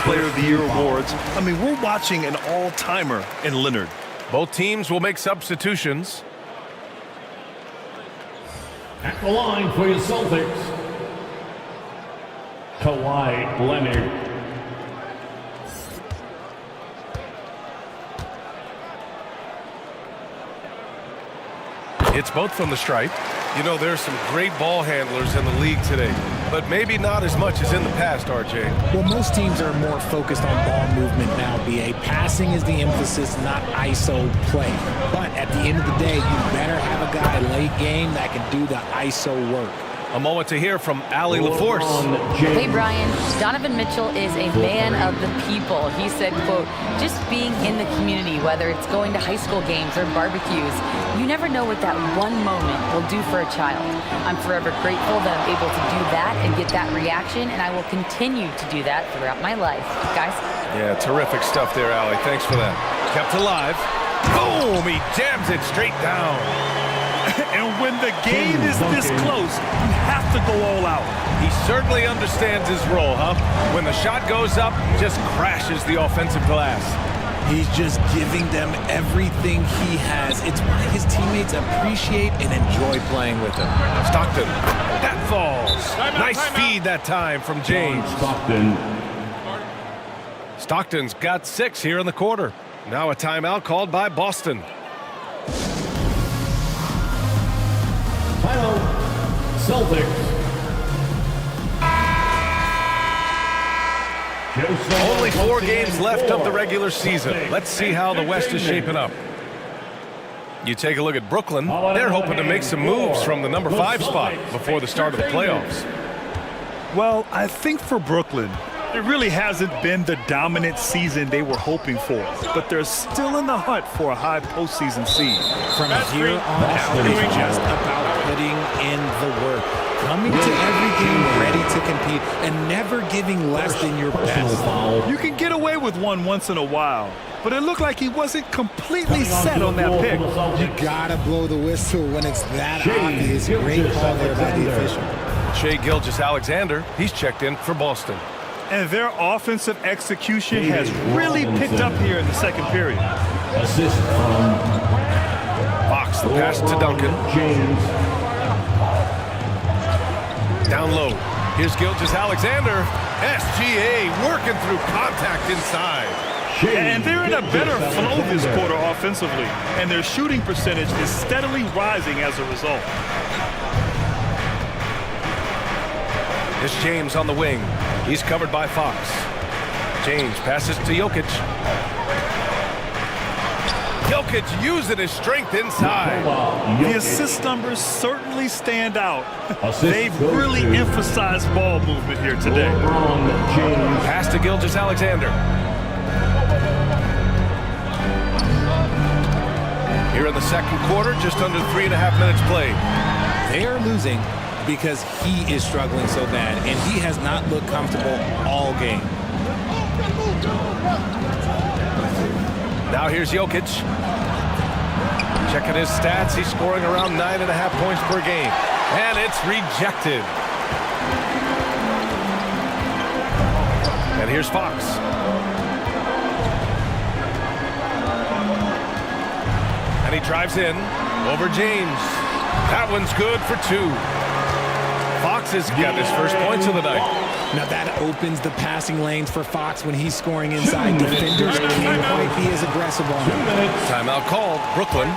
Player of the Year awards. I mean, we're watching an all-timer in Leonard. Both teams will make substitutions. At the line for your Celtics, Kawhi Leonard. It's both from the stripe. You know, there's some great ball handlers in the league today, but maybe not as much as in the past, RJ. Well, most teams are more focused on ball movement now, BA. Passing is the emphasis, not ISO play. But at the end of the day, you better have a guy late game that can do the ISO work. A moment to hear from Allie LaForce. Hey, Brian. Donovan Mitchell is a man of the people. He said, quote, just being in the community, whether it's going to high school games or barbecues, you never know what that one moment will do for a child. I'm forever grateful that I'm able to do that and get that reaction, and I will continue to do that throughout my life. Guys? Yeah, terrific stuff there, Allie. Thanks for that. Kept alive. Boom! He jams it straight down. And when the game is this close, you have to go all out. He certainly understands his role, huh? When the shot goes up, he just crashes the offensive glass. He's just giving them everything he has. It's why his teammates appreciate and enjoy playing with him. Stockton. That falls. Nice feed that time from James. Stockton's got 6 here in the quarter. Now a timeout called by Boston. Final Celtics. Only 4 games left of the regular season. Let's see how the West is shaping up. You take a look at Brooklyn. They're hoping to make some moves from the number 5 spot before the start of the playoffs. Well, I think for Brooklyn, it really hasn't been the dominant season they were hoping for, but they're still in the hunt for a high postseason seed. From here on out, it's just about putting in the work. Coming to every game ready to compete and never giving less than your best. You can get away with one once in a while, but it looked like he wasn't completely set on that pick. You gotta blow the whistle when it's that obvious. Great call there by the official. Shai Gilgeous-Alexander, he's checked in for Boston. And their offensive execution has really picked up here in the second period. Assist from Fox, the pass to Duncan. Down low. Here's Gilgeous-Alexander. SGA working through contact inside. And they're in a better flow this quarter offensively, and their shooting percentage is steadily rising as a result. It's James on the wing. He's covered by Fox. James passes to Jokic. Jokic using his strength inside. The assist numbers certainly stand out. They've really emphasized ball movement here today. Pass to Gilgeous-Alexander. Here in the second quarter, just under 3.5 minutes played. They are losing because he is struggling so bad, and he has not looked comfortable all game. Now here's Jokic. Checking his stats, he's scoring around 9.5 points per game. And it's rejected. And here's Fox. And he drives in over James. That one's good for 2. Fox has got his first points of the night. Now that opens the passing lanes for Fox when he's scoring inside. Defenders can't quite be as aggressive on him. Timeout called. Brooklyn.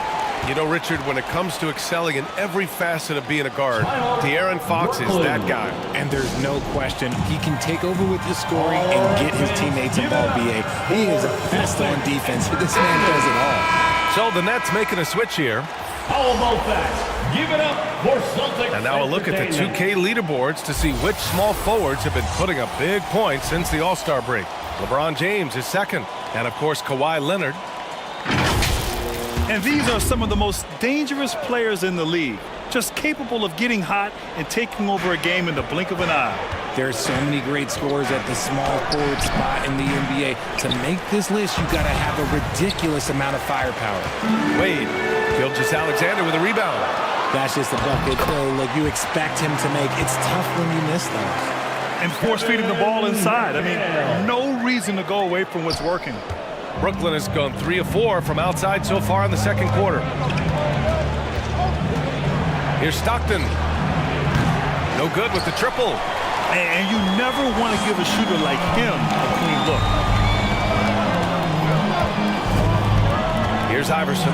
You know, Richard, when it comes to excelling in every facet of being a guard, De'Aaron Fox is that guy. And there's no question he can take over with his scoring and get his teammates involved, BA. He is a pest on defense. This man does it all. So the Nets making a switch here. How about that? Give it up for Celtics. And now a look at the 2K leaderboards to see which small forwards have been putting up big points since the All-Star break. LeBron James is second. And, of course, Kawhi Leonard. And these are some of the most dangerous players in the league, just capable of getting hot and taking over a game in the blink of an eye. There's so many great scorers at the small forward spot in the NBA. To make this list, you got to have a ridiculous amount of firepower. Wade. Gilgeous-Alexander with a rebound. That's just a bucket, though, like you expect him to make. It's tough when you miss those. and force-feeding the ball inside. I mean, no reason to go away from what's working. Brooklyn has gone 3 of 4 from outside so far in the second quarter. Here's Stockton. No good with the triple. And you never want to give a shooter like him a clean look. Here's Iverson.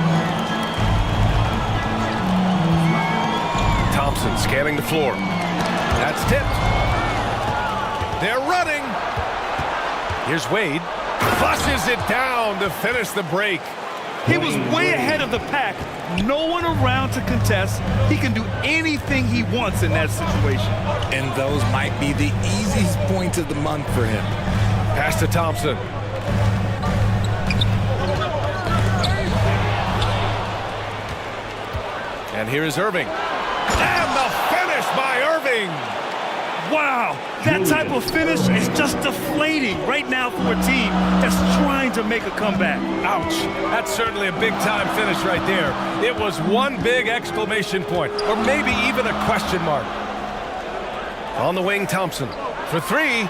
Thompson scanning the floor. That's tipped. They're running. Here's Wade. Flushes it down to finish the break. He was way ahead of the pack. No one around to contest. He can do anything he wants in that situation. And those might be the easiest points of the month for him. Pass to Thompson. And here is Irving. And the finish by Irving. Wow, that type of finish is just deflating right now for a team that's trying to make a comeback. Ouch. That's certainly a big-time finish right there. It was one big exclamation point, or maybe even a question mark. On the wing, Thompson. For 3.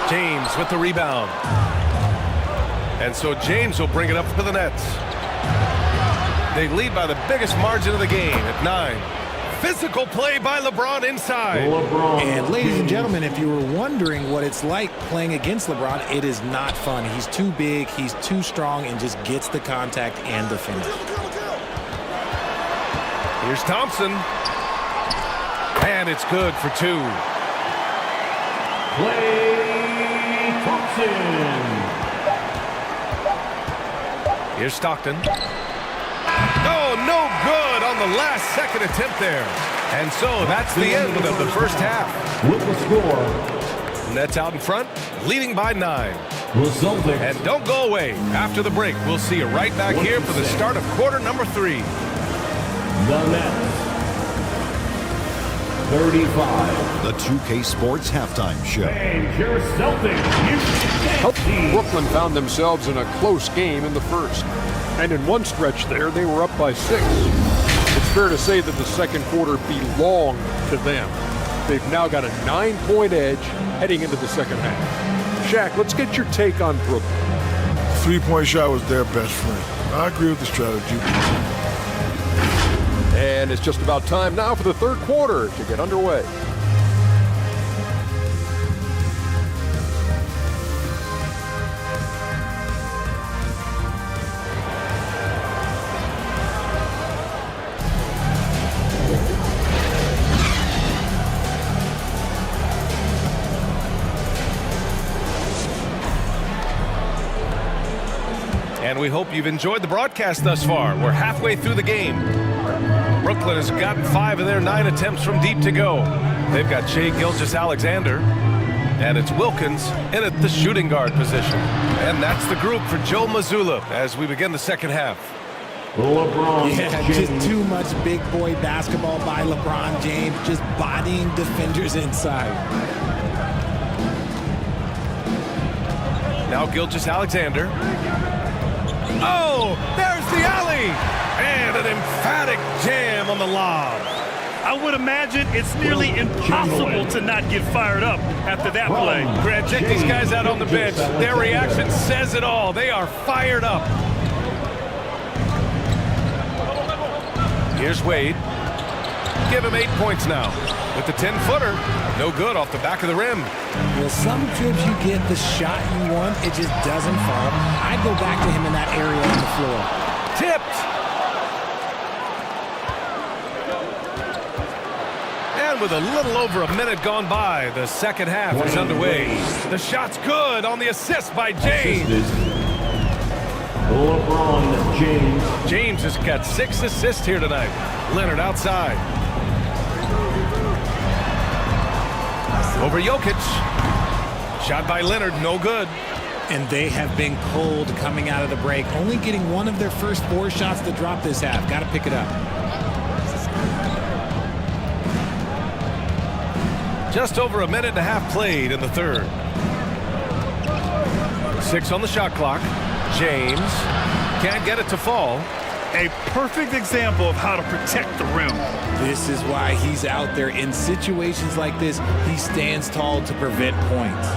James with the rebound. And so James will bring it up for the Nets. They lead by the biggest margin of the game at 9. Physical play by LeBron inside. And ladies and gentlemen, if you were wondering what it's like playing against LeBron, it is not fun. He's too big, he's too strong, and just gets the contact and the finish. Here's Thompson. And it's good for 2. Klay Thompson. Here's Stockton. Oh, no good on the last second attempt there. And so that's the end of the first half. With the score. Nets out in front, leading by 9. The Celtics. And don't go away. After the break, we'll see you right back here for the start of quarter number 3. The Nets. 35. The 2K Sports Halftime Show. And your Celtics. Brooklyn found themselves in a close game in the first. And in one stretch there, they were up by 6. It's fair to say that the second quarter belonged to them. They've now got a 9-point edge heading into the second half. Shaq, let's get your take on Brooklyn. Three-point shot was their best friend. I agree with the strategy. And it's just about time now for the third quarter to get underway. And we hope you've enjoyed the broadcast thus far. We're halfway through the game. Brooklyn has gotten 5 of their 9 attempts from deep to go. They've got Shai Gilgeous-Alexander, and it's Wilkins in at the shooting guard position. And that's the group for Joe Mazzulla as we begin the second half. LeBron James. Just too much big boy basketball by LeBron James, just bodying defenders inside. Now Gilgeous-Alexander. Oh, there's the alley! And an emphatic jam on the lob. I would imagine it's nearly impossible to not get fired up after that play. Grant, check these guys out on the bench. Their reaction says it all. They are fired up. Here's Wade. Give him 8 points now. With the 10-footer, no good off the back of the rim. Well, some trips you get the shot you want, it just doesn't fall. I'd go back to him in that area on the floor. Tipped. And with a little over a minute gone by, the second half is underway. The shot's good on the assist by James. LeBron James. James has got 6 assists here tonight. Leonard outside. Over Jokic. Shot by Leonard, no good. And they have been cold coming out of the break, only getting one of their first 4 shots to drop this half. Got to pick it up. Just over a minute and a half played in the third. 6 on the shot clock. James can't get it to fall. A perfect example of how to protect the rim. This is why he's out there in situations like this. He stands tall to prevent points.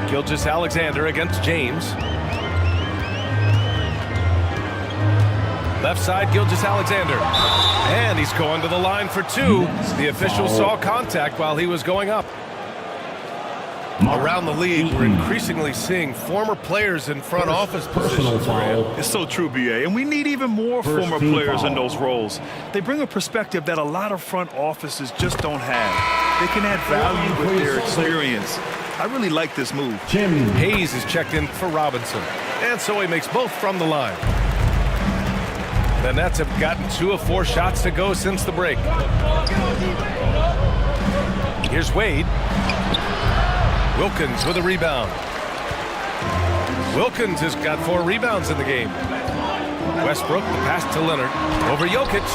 Gilgeous-Alexander against James. Left side, Gilgeous-Alexander. And he's going to the line for two. The official saw contact while he was going up. Around the league, we're increasingly seeing former players in front office positions. It's so true, BA. And we need even more former players in those roles. They bring a perspective that a lot of front offices just don't have. They can add value with their experience. I really like this move. Hayes is checked in for Robinson. And so he makes both from the line. The Nets have gotten 2 of 4 shots to go since the break. Here's Wade. Wilkins with a rebound. Wilkins has got 4 rebounds in the game. Westbrook, the pass to Leonard. Over Jokic.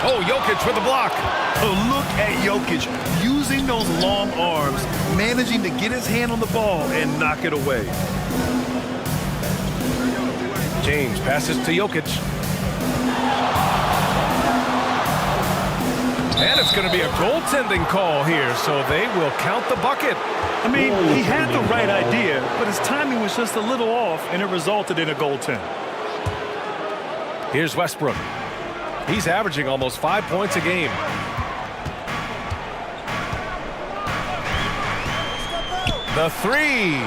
Oh, Jokic with a block. Oh, look at Jokic using those long arms, managing to get his hand on the ball and knock it away. James passes to Jokic. And it's going to be a goaltending call here, so they will count the bucket. I mean, he had the right idea, but his timing was just a little off, and it resulted in a goaltend. Here's Westbrook. He's averaging almost 5 points a game. The three.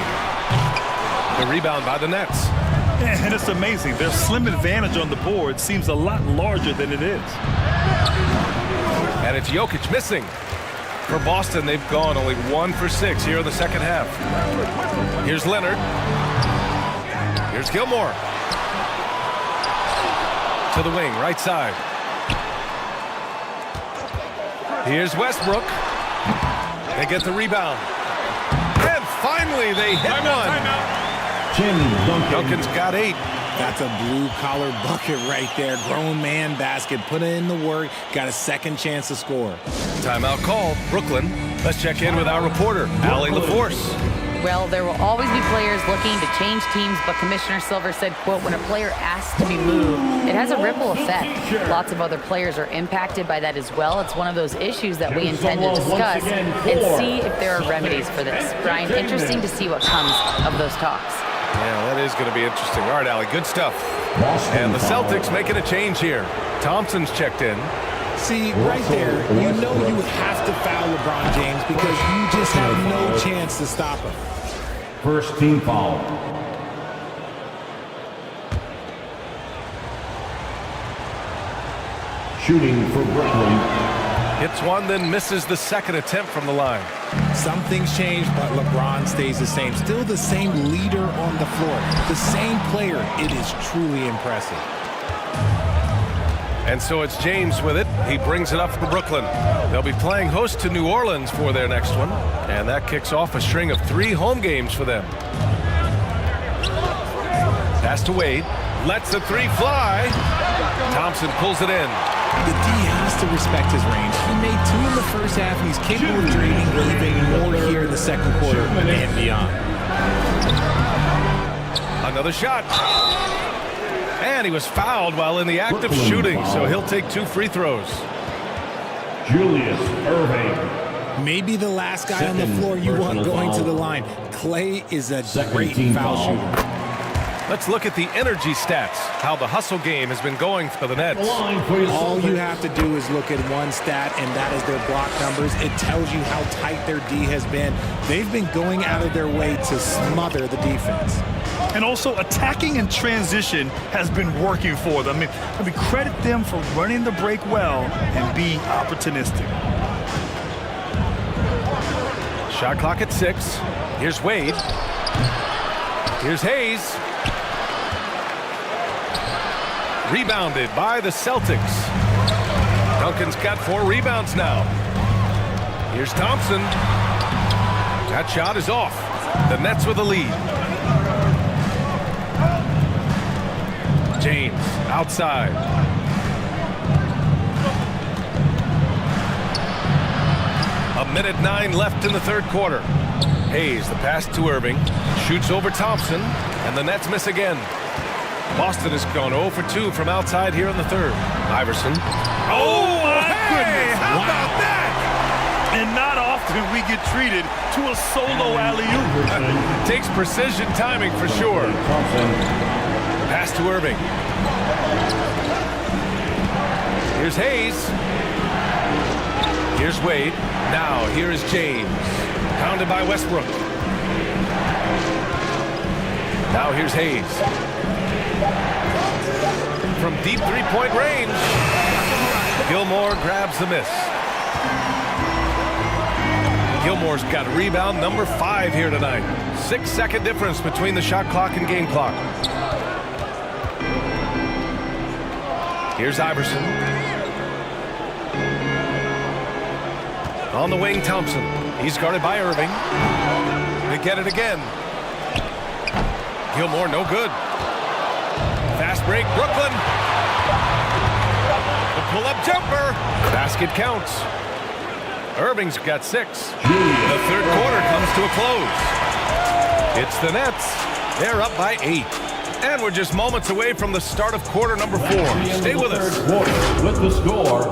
The rebound by the Nets. And it's amazing. Their slim advantage on the board seems a lot larger than it is. And it's Jokic missing. For Boston, they've gone only 1 for 6 here in the second half. Here's Leonard. Here's Gilmore. To the wing, right side. Here's Westbrook. They get the rebound. And finally, they hit one. Duncan's got 8. That's a blue-collar bucket right there. Grown man basket. Put in the work. Got a second chance to score. Timeout call, Brooklyn. Let's check in with our reporter, Allie LaForce. Well, there will always be players looking to change teams, but Commissioner Silver said, quote, when a player asks to be moved, it has a ripple effect. Lots of other players are impacted by that as well. It's one of those issues that we intend to discuss and see if there are remedies for this. Brian, interesting to see what comes of those talks. Yeah, that is going to be interesting. All right, Allie, good stuff. And the Celtics making a change here. Thompson's checked in. See, right there, you know you have to foul LeBron James because you just have no chance to stop him. First team foul. Shooting for Brooklyn. Hits one, then misses the second attempt from the line. Some things change, but LeBron stays the same. Still the same leader on the floor. The same player. It is truly impressive. And so it's James with it. He brings it up for Brooklyn. They'll be playing host to New Orleans for their next one. And that kicks off a string of 3 home games for them. Pass to Wade. Lets the 3 fly. Thompson pulls it in. The D has to respect his range. He made 2 in the first half, and he's capable of draining even more here in the second quarter and beyond. Another shot. And he was fouled while in the act of shooting, so he'll take 2 free throws. Julius Erving. Maybe the last guy on the floor you want going to the line. Clay is a great foul shooter. Let's look at the energy stats, how the hustle game has been going for the Nets. All you have to do is look at one stat, and that is their block numbers. It tells you how tight their D has been. They've been going out of their way to smother the defense. And also, attacking in transition has been working for them. I mean, credit them for running the break well and being opportunistic. Shot clock at 6. Here's Wade. Here's Hayes. Rebounded by the Celtics. Duncan's got 4 rebounds now. Here's Thompson. That shot is off. The Nets with the lead. James outside. A minute 9 left in the third quarter. Hayes, the pass to Irving. Shoots over Thompson, and the Nets miss again. Boston has gone 0 for 2 from outside here in the third. Iverson. Oh, my goodness. How about that? And not often we get treated to a solo alley-oop. Takes precision timing for sure. Pass to Irving. Here's Hayes. Here's Wade. Now here is James. Pounded by Westbrook. Now here's Hayes. From deep three-point range. Gilmore grabs the miss. Gilmore's got rebound number 5 here tonight. 6-second difference between the shot clock and game clock. Here's Iverson. On the wing, Thompson. He's guarded by Irving. They get it again. Gilmore, no good. Fast break, Brooklyn. The pull-up jumper. Basket counts. Irving's got 6. The third quarter comes to a close. It's the Nets. They're up by 8. And we're just moments away from the start of quarter number 4. Stay with us. With the score,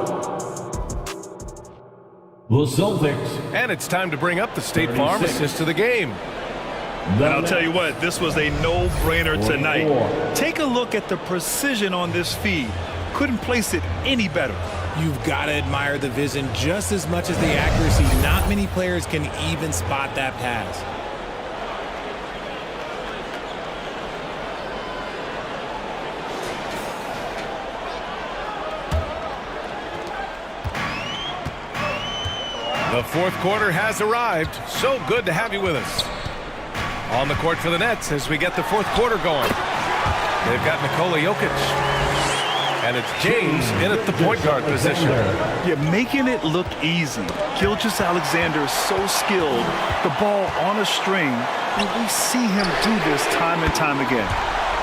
the Celtics. And it's time to bring up the State Farm assist to the game. And I'll tell you what, this was a no-brainer tonight. Take a look at the precision on this feed. Couldn't place it any better. You've got to admire the vision just as much as the accuracy. Not many players can even spot that pass. The fourth quarter has arrived. So good to have you with us. On the court for the Nets as we get the fourth quarter going. They've got Nikola Jokic. And it's James in at the point guard position. You're making it look easy. Gilgeous-Alexander is so skilled. The ball on a string. And we see him do this time and time again.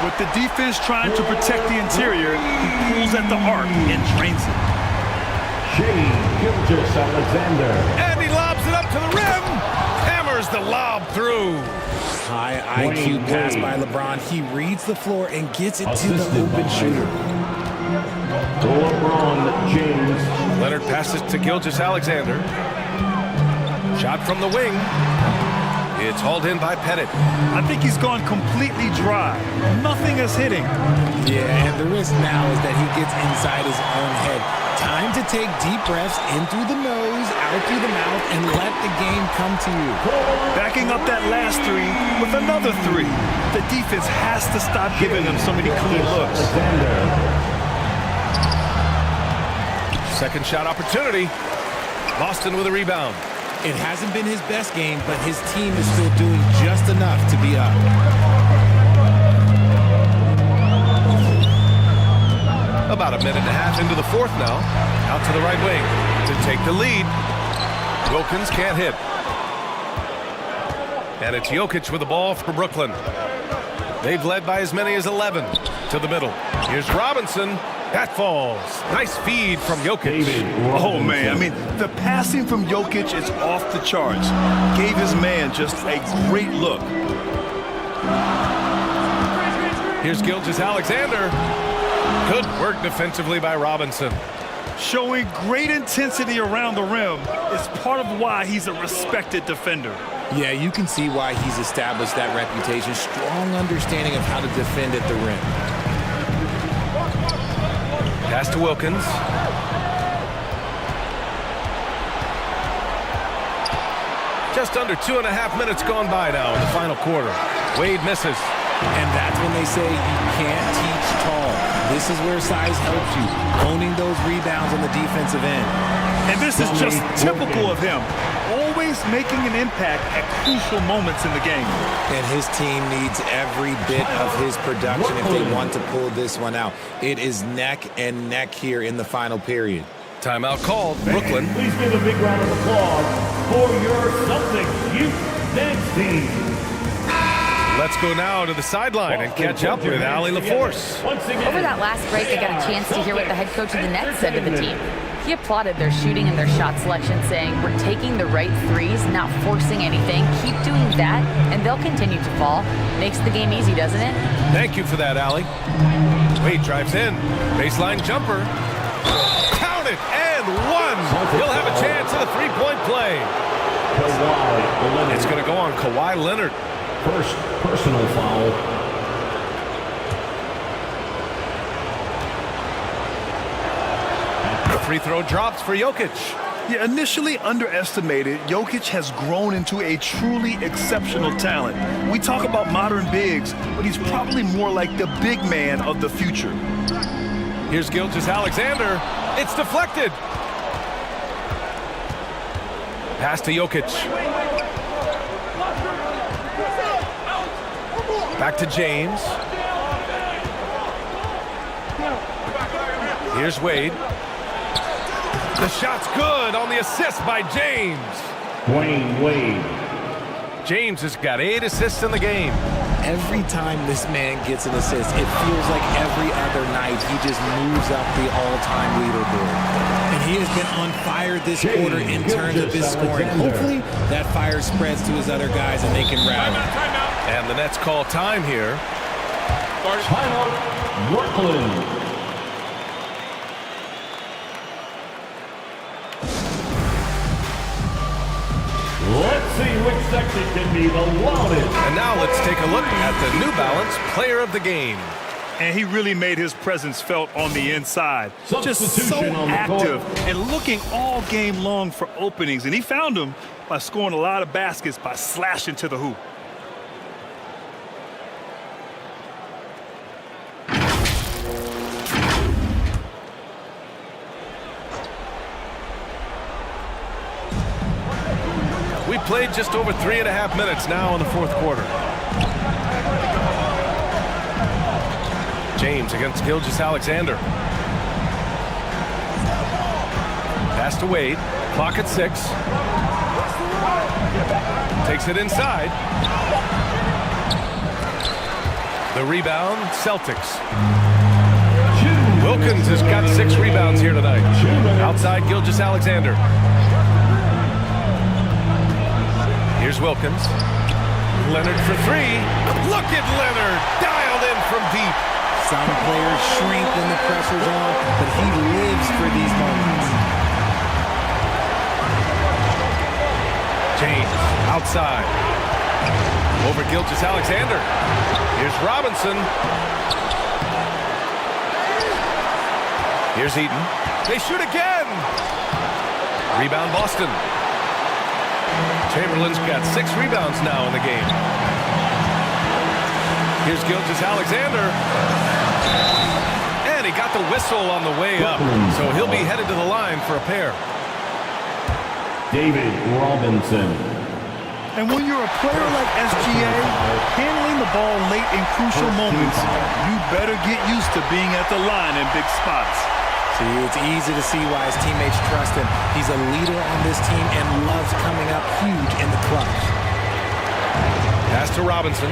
With the defense trying to protect the interior, he pulls at the arc and drains it. Gilgeous-Alexander. And he lobs it up to the rim. Hammers the lob through. High IQ pass by LeBron. He reads the floor and gets it to the open shooter. LeBron James. Leonard passes to Gilgeous-Alexander. Shot from the wing. It's hauled in by Pettit. I think he's gone completely dry. Nothing is hitting. Yeah, and the risk now is that he gets inside his own head. Time to take deep breaths in through the nose, out through the mouth, and let the game come to you. Backing up that last 3 with another 3. The defense has to stop giving them so many clean looks. Second shot opportunity. Boston with a rebound. It hasn't been his best game, but his team is still doing just enough to be up. About a minute and a half into the fourth now. Out to the right wing to take the lead. Wilkins can't hit. And it's Jokic with the ball for Brooklyn. They've led by as many as 11 to the middle. Here's Robinson. That falls. Nice feed from Jokic. Oh, man. I mean, the passing from Jokic is off the charts. Gave his man just a great look. Here's Gilgeous-Alexander. Good work defensively by Robinson. Showing great intensity around the rim is part of why he's a respected defender. Yeah, you can see why he's established that reputation. Strong understanding of how to defend at the rim. Pass to Wilkins. Just under 2.5 minutes gone by now in the final quarter. Wade misses. And that's when they say you can't teach tall. This is where size helps you. Owning those rebounds on the defensive end. And this is just typical of him. Always making an impact at crucial moments in the game. And his team needs every bit of his production if they want to pull this one out. It is neck and neck here in the final period. Timeout called. Brooklyn. Please give a big round of applause for your Celtics youth dance team. Let's go now to the sideline and catch up with Allie LaForce. Over that last break, I got a chance to hear what the head coach of the Nets said to the team. He applauded their shooting and their shot selection, saying, "We're taking the right threes, not forcing anything. Keep doing that, and they'll continue to fall." Makes the game easy, doesn't it? Thank you for that, Allie. Wade drives in. Baseline jumper. Count it, and one. He'll have a chance at a three-point play. It's going to go on Kawhi Leonard. First personal foul. The free throw drops for Jokic. Yeah, initially underestimated, Jokic has grown into a truly exceptional talent. We talk about modern bigs, but he's probably more like the big man of the future. Here's Gilgeous-Alexander. It's deflected. Pass to Jokic. Back to James. Here's Wade. The shot's good on the assist by James. Dwayne Wade. James has got 8 assists in the game. Every time this man gets an assist, it feels like every other night he just moves up the all-time leaderboard. And he has been on fire this quarter in terms of his scoring. Hopefully that fire spreads to his other guys and they can rally. And the Nets call time here. Timeout, Brooklyn. Let's see which section can be the loudest. And now let's take a look at the New Balance Player of the Game. And he really made his presence felt on the inside. Just so Substitution on the active court. and looking all game long for openings. And he found them by scoring a lot of baskets by slashing to the hoop. We played just over 3.5 minutes now in the fourth quarter. James against Gilgeous-Alexander. Pass to Wade. Clock at 6. Takes it inside. The rebound, Celtics. Wilkins has got 6 rebounds here tonight. Outside Gilgeous-Alexander. Here's Wilkins. Leonard for 3. Look at Leonard, dialed in from deep. Some players shrink when the pressure's on, but he lives for these moments. James outside. Over Gilgeous-Alexander. Here's Robinson. Here's Eaton. They shoot again. Rebound Boston. Chamberlain's got 6 rebounds now in the game. Here's Gilgeous-Alexander. And he got the whistle on the way up. So he'll be headed to the line for a pair. David Robinson. And when you're a player like SGA, handling the ball late in crucial moments, you better get used to being at the line in big spots. See, it's easy to see why his teammates trust him. He's a leader on this team and loves coming up huge in the clutch. Pass to Robinson.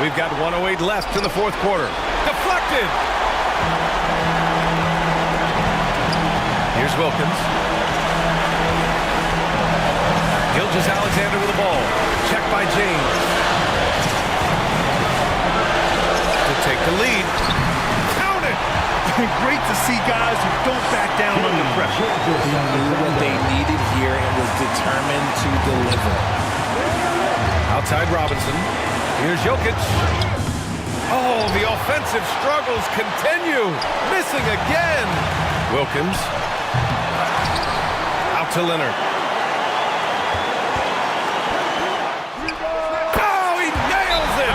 We've got 1:08 left in the fourth quarter. Deflected! Here's Wilkins. Gilgeous-Alexander with the ball. Checked by James. Take the lead. Count it! Great to see guys who don't back down under pressure. He knew what they needed here and was determined to deliver. Outside Robinson. Here's Jokic. Oh, the offensive struggles continue. Missing again. Wilkins. Out to Leonard. Oh, he nails it!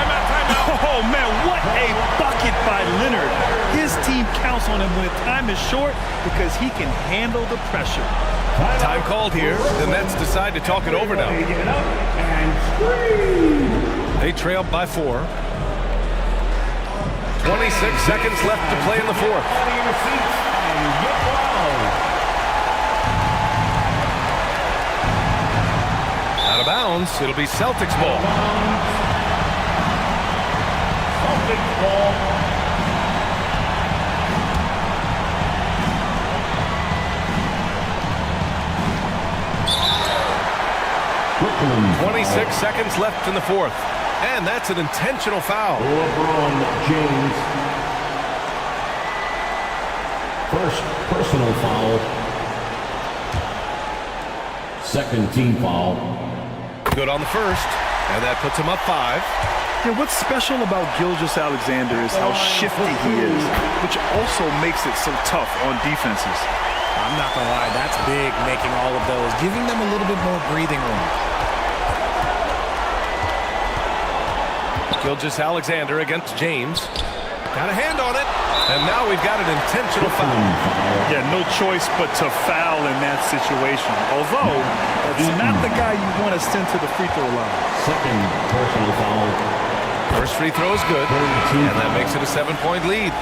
Oh, man, what a bucket by Leonard. His team counts on him when time is short because he can handle the pressure. Time called here. The Nets decide to talk it over now. They trail by 4. 26 seconds left to play in the fourth. Out of bounds. It'll be Celtics ball. Celtics ball. 36 seconds left in the fourth. And that's an intentional foul. LeBron James. First personal foul. Second team foul. Good on the first, and that puts him up 5. Yeah, what's special about Gilgeous-Alexander is how shifty he is, which also makes it so tough on defenses. I'm not going to lie, that's big, making all of those, giving them a little bit more breathing room. Gilgeous-Alexander against James. Got a hand on it, and now we've got an intentional foul. Yeah, no choice but to foul in that situation. Although, that's not the guy you want to send to the free throw line. Second personal foul. First free throw is good, and that makes it a 7-point lead.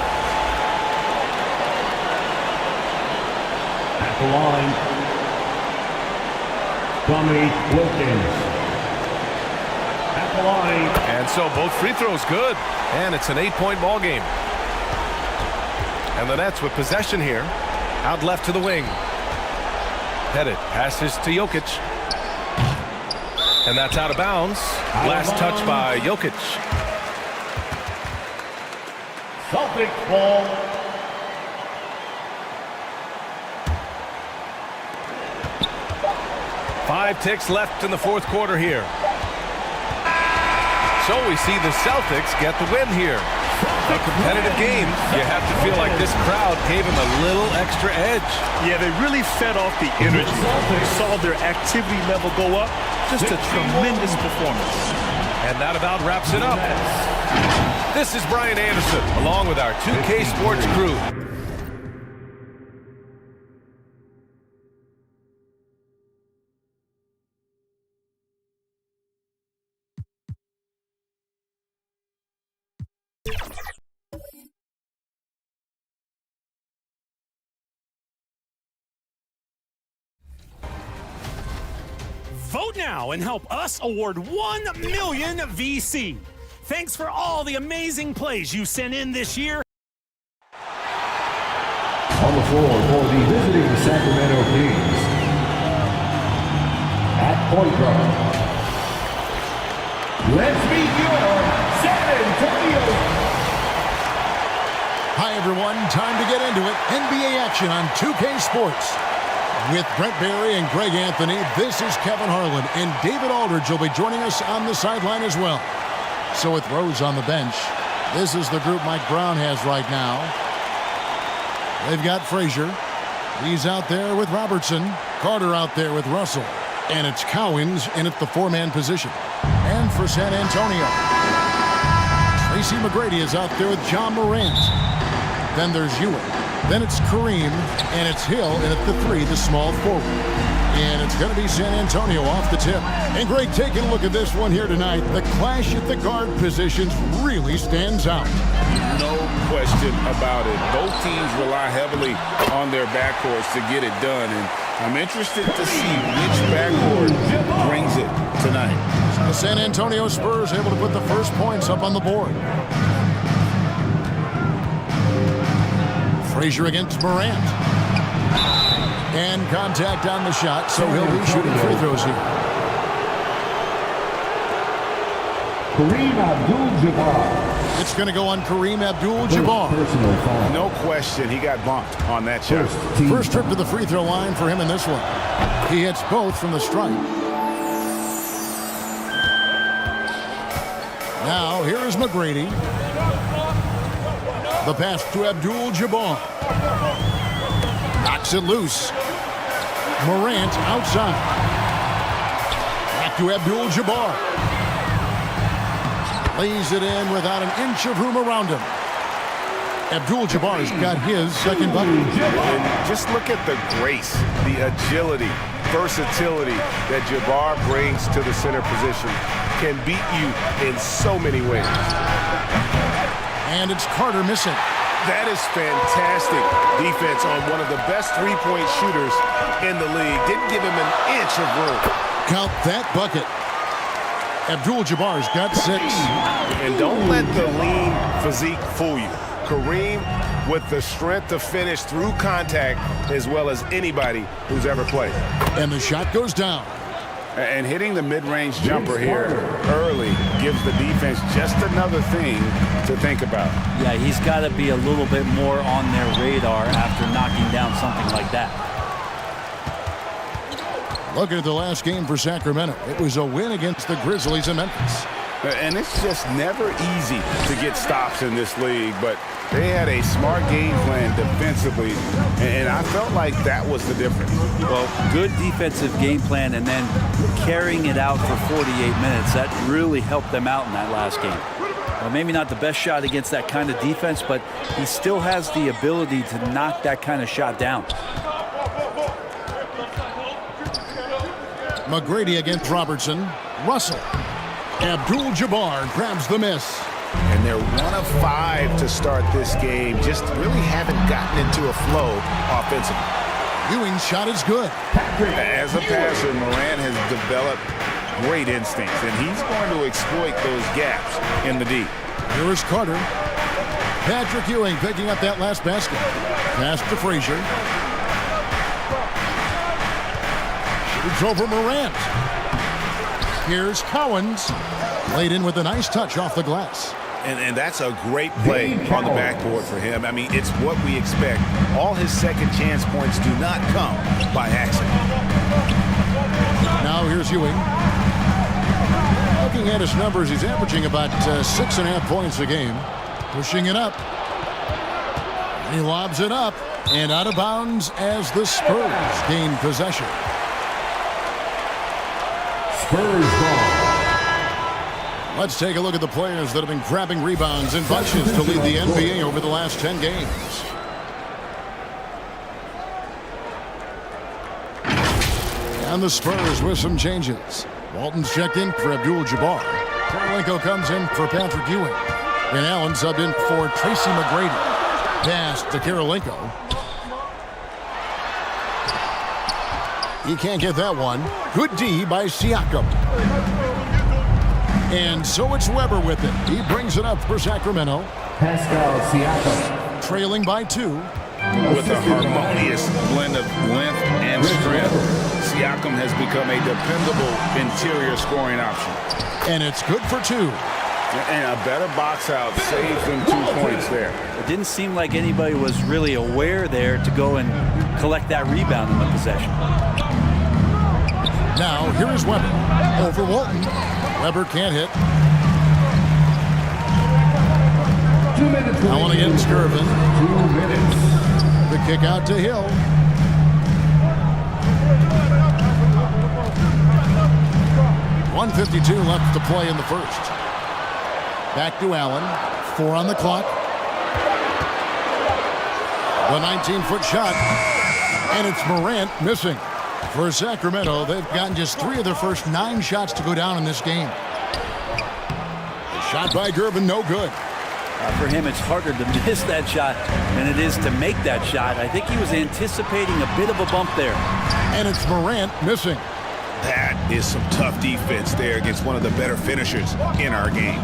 At the line, Tommy Wilkins. At the line. And so both free throws good, and it's an 8-point ball game. And the Nets with possession here. Out left to the wing. Headed, passes to Jokic. And that's out of bounds. Last touch by Jokic. Celtics ball. Five ticks left in the fourth quarter here. So we see the Celtics get the win here. A competitive game. You have to feel like this crowd gave them a little extra edge. Yeah, they really fed off the energy. You saw their activity level go up. Just a tremendous performance. And that about wraps it up. This is Brian Anderson, along with our 2K Sports crew. Vote now and help us award 1 million VC. Thanks for all the amazing plays you sent in this year. On the floor for the visiting Sacramento Kings. At point guard. Let's meet your San Antonio. Hi everyone, time to get into it. NBA action on 2K Sports. With Brent Barry and Greg Anthony, this is Kevin Harlan, and David Aldridge will be joining us on the sideline as well. So with Rose on the bench, this is the group Mike Brown has right now. They've got Frazier. He's out there with Robertson. Carter out there with Russell. And it's Cowens in at the 4-man position. And for San Antonio, Tracy McGrady is out there with John Morant. Then there's Ewing. Then it's Kareem, and it's Hill, and at the 3, the small forward. And it's going to be San Antonio off the tip. And Greg, taking a look at this one here tonight, the clash at the guard positions really stands out. No question about it. Both teams rely heavily on their backcourts to get it done, and I'm interested to see which backcourt brings it tonight. The San Antonio Spurs able to put the first points up on the board. Frazier against Morant. And contact on the shot, so he'll be shooting free throws here. Kareem Abdul-Jabbar. It's going to go on Kareem Abdul-Jabbar. No question, he got bumped on that shot. First trip to the free throw line for him in this one. He hits both from the stripe. Now, here is McGrady. The pass to Abdul-Jabbar. Knocks it loose. Morant outside. Back to Abdul-Jabbar. Lays it in without an inch of room around him. Abdul-Jabbar's got his second bucket. And just look at the grace, the agility, versatility that Jabbar brings to the center position. Can beat you in so many ways. And it's Carter missing. That is fantastic defense on one of the best three-point shooters in the league. Didn't give him an inch of room. Count that bucket. Abdul-Jabbar's got 6. And don't let the lean physique fool you. Kareem with the strength to finish through contact as well as anybody who's ever played. And the shot goes down. And hitting the mid-range jumper here early gives the defense just another thing to think about. Yeah, he's got to be a little bit more on their radar after knocking down something like that. Looking at the last game for Sacramento, it was a win against the Grizzlies in Memphis. And it's just never easy to get stops in this league, but they had a smart game plan defensively, and I felt like that was the difference. Well, good defensive game plan and then carrying it out for 48 minutes. That really helped them out in that last game. Well, maybe not the best shot against that kind of defense, but he still has the ability to knock that kind of shot down. McGrady against Robertson. Russell. Abdul-Jabbar grabs the miss. And they're 1 of 5 to start this game. Just really haven't gotten into a flow offensively. Ewing's shot is good. As a passer, Morant has developed great instincts, and he's going to exploit those gaps in the D. Here is Carter. Patrick Ewing picking up that last basket. Pass to Frazier. Shoots over Morant. Here's Cowens. Laid in with a nice touch off the glass. And that's a great play on the backboard for him. I mean, it's what we expect. All his second chance points do not come by accident. Now here's Ewing. Looking at his numbers, he's averaging about 6.5 points a game. Pushing it up. He lobs it up and out of bounds as the Spurs gain possession. Spurs ball. Let's take a look at the players that have been grabbing rebounds in bunches to lead the NBA over the last 10 games. And the Spurs with some changes. Walton's checked in for Abdul-Jabbar. Karolinko comes in for Patrick Ewing. And Allen subbed in for Tracy McGrady. Pass to Karolinko. He can't get that one. Good D by Siakam. And so it's Weber with it. He brings it up for Sacramento. Pascal Siakam. Trailing by 2. With a harmonious blend of length and strength, Siakam has become a dependable interior scoring option. And it's good for 2. And a better box out saves them 2 points there. It didn't seem like anybody was really aware there to go and collect that rebound in the possession. Now, here is Weber. Over Walton. Weber can't hit. 2 minutes. Now on against Gervin. 2 minutes. The kick out to Hill. .152 left to play in the first. Back to Allen. 4 on the clock. The 19-foot shot. And it's Morant missing. For Sacramento, they've gotten just 3 of their first 9 shots to go down in this game. The shot by Gervin, no good. For him, it's harder to miss that shot than it is to make that shot. I think he was anticipating a bit of a bump there. And it's Morant missing. That is some tough defense there against one of the better finishers in our game.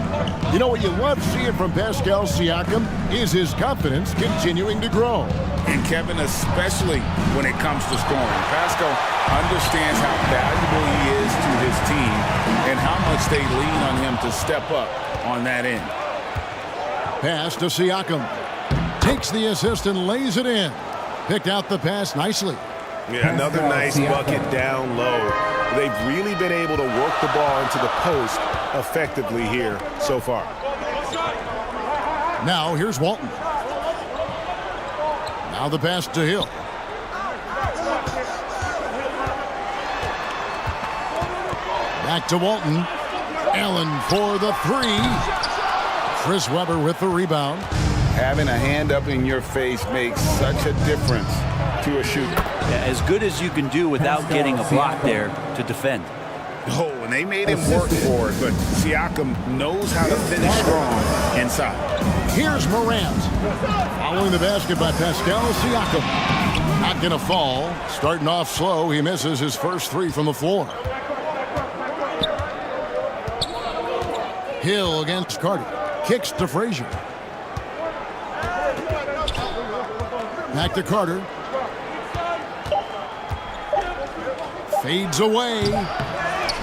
You know what you love seeing from Pascal Siakam is his confidence continuing to grow. And Kevin, especially when it comes to scoring. Pascal understands how valuable he is to his team and how much they lean on him to step up on that end. Pass to Siakam. Takes the assist and lays it in. Picked out the pass nicely. Yeah, another nice bucket down low. They've really been able to work the ball into the post effectively here so far. Now here's Walton. Now the pass to Hill. Back to Walton. Allen for the 3. Chris Webber with the rebound. Having a hand up in your face makes such a difference to a shooter. Yeah, as good as you can do without getting a block there to defend. Oh, and they made him work for it, but Siakam knows how to finish strong inside. Here's Morant. Following the basket by Pascal Siakam. Not going to fall. Starting off slow, he misses his first 3 from the floor. Hill against Carter. Kicks to Frazier. Back to Carter. Fades away.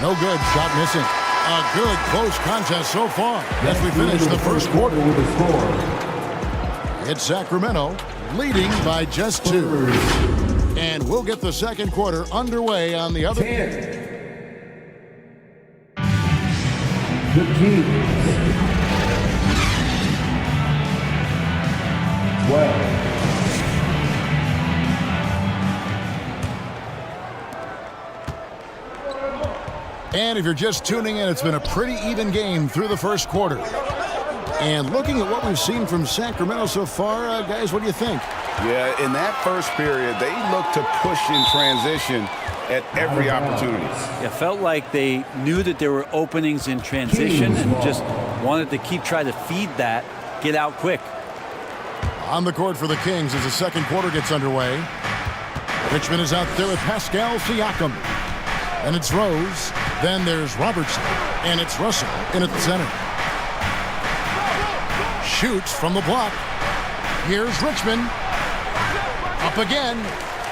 No good. Shot missing. A good close contest so far as we finish the first quarter. It's Sacramento leading by just 2. And we'll get the second quarter underway on the other. The Kings. 12. And if you're just tuning in, it's been a pretty even game through the first quarter. And looking at what we've seen from Sacramento so far, guys, what do you think? Yeah, in that first period, they looked to push in transition at every opportunity. It felt like they knew that there were openings in transition and just wanted to keep trying to feed that, get out quick. On the court for the Kings as the second quarter gets underway. Richmond is out there with Pascal Siakam. And it's Rose. Then there's Robertson. And it's Russell in at the center. Shoots from the block. Here's Richmond. Up again.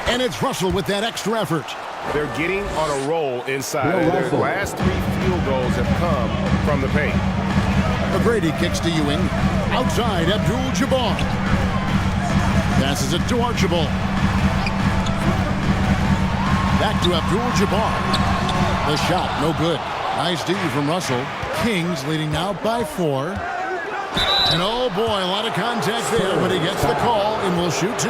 And it's Russell with that extra effort. They're getting on a roll inside. Their last 3 field goals have come from the paint. McGrady kicks to Ewing. Outside, Abdul-Jabbar. Passes it to Archibald. Back to Abdul-Jabbar. The shot, no good. Nice D from Russell. Kings leading now by 4. And oh boy, a lot of contact there, but he gets the call and will shoot 2.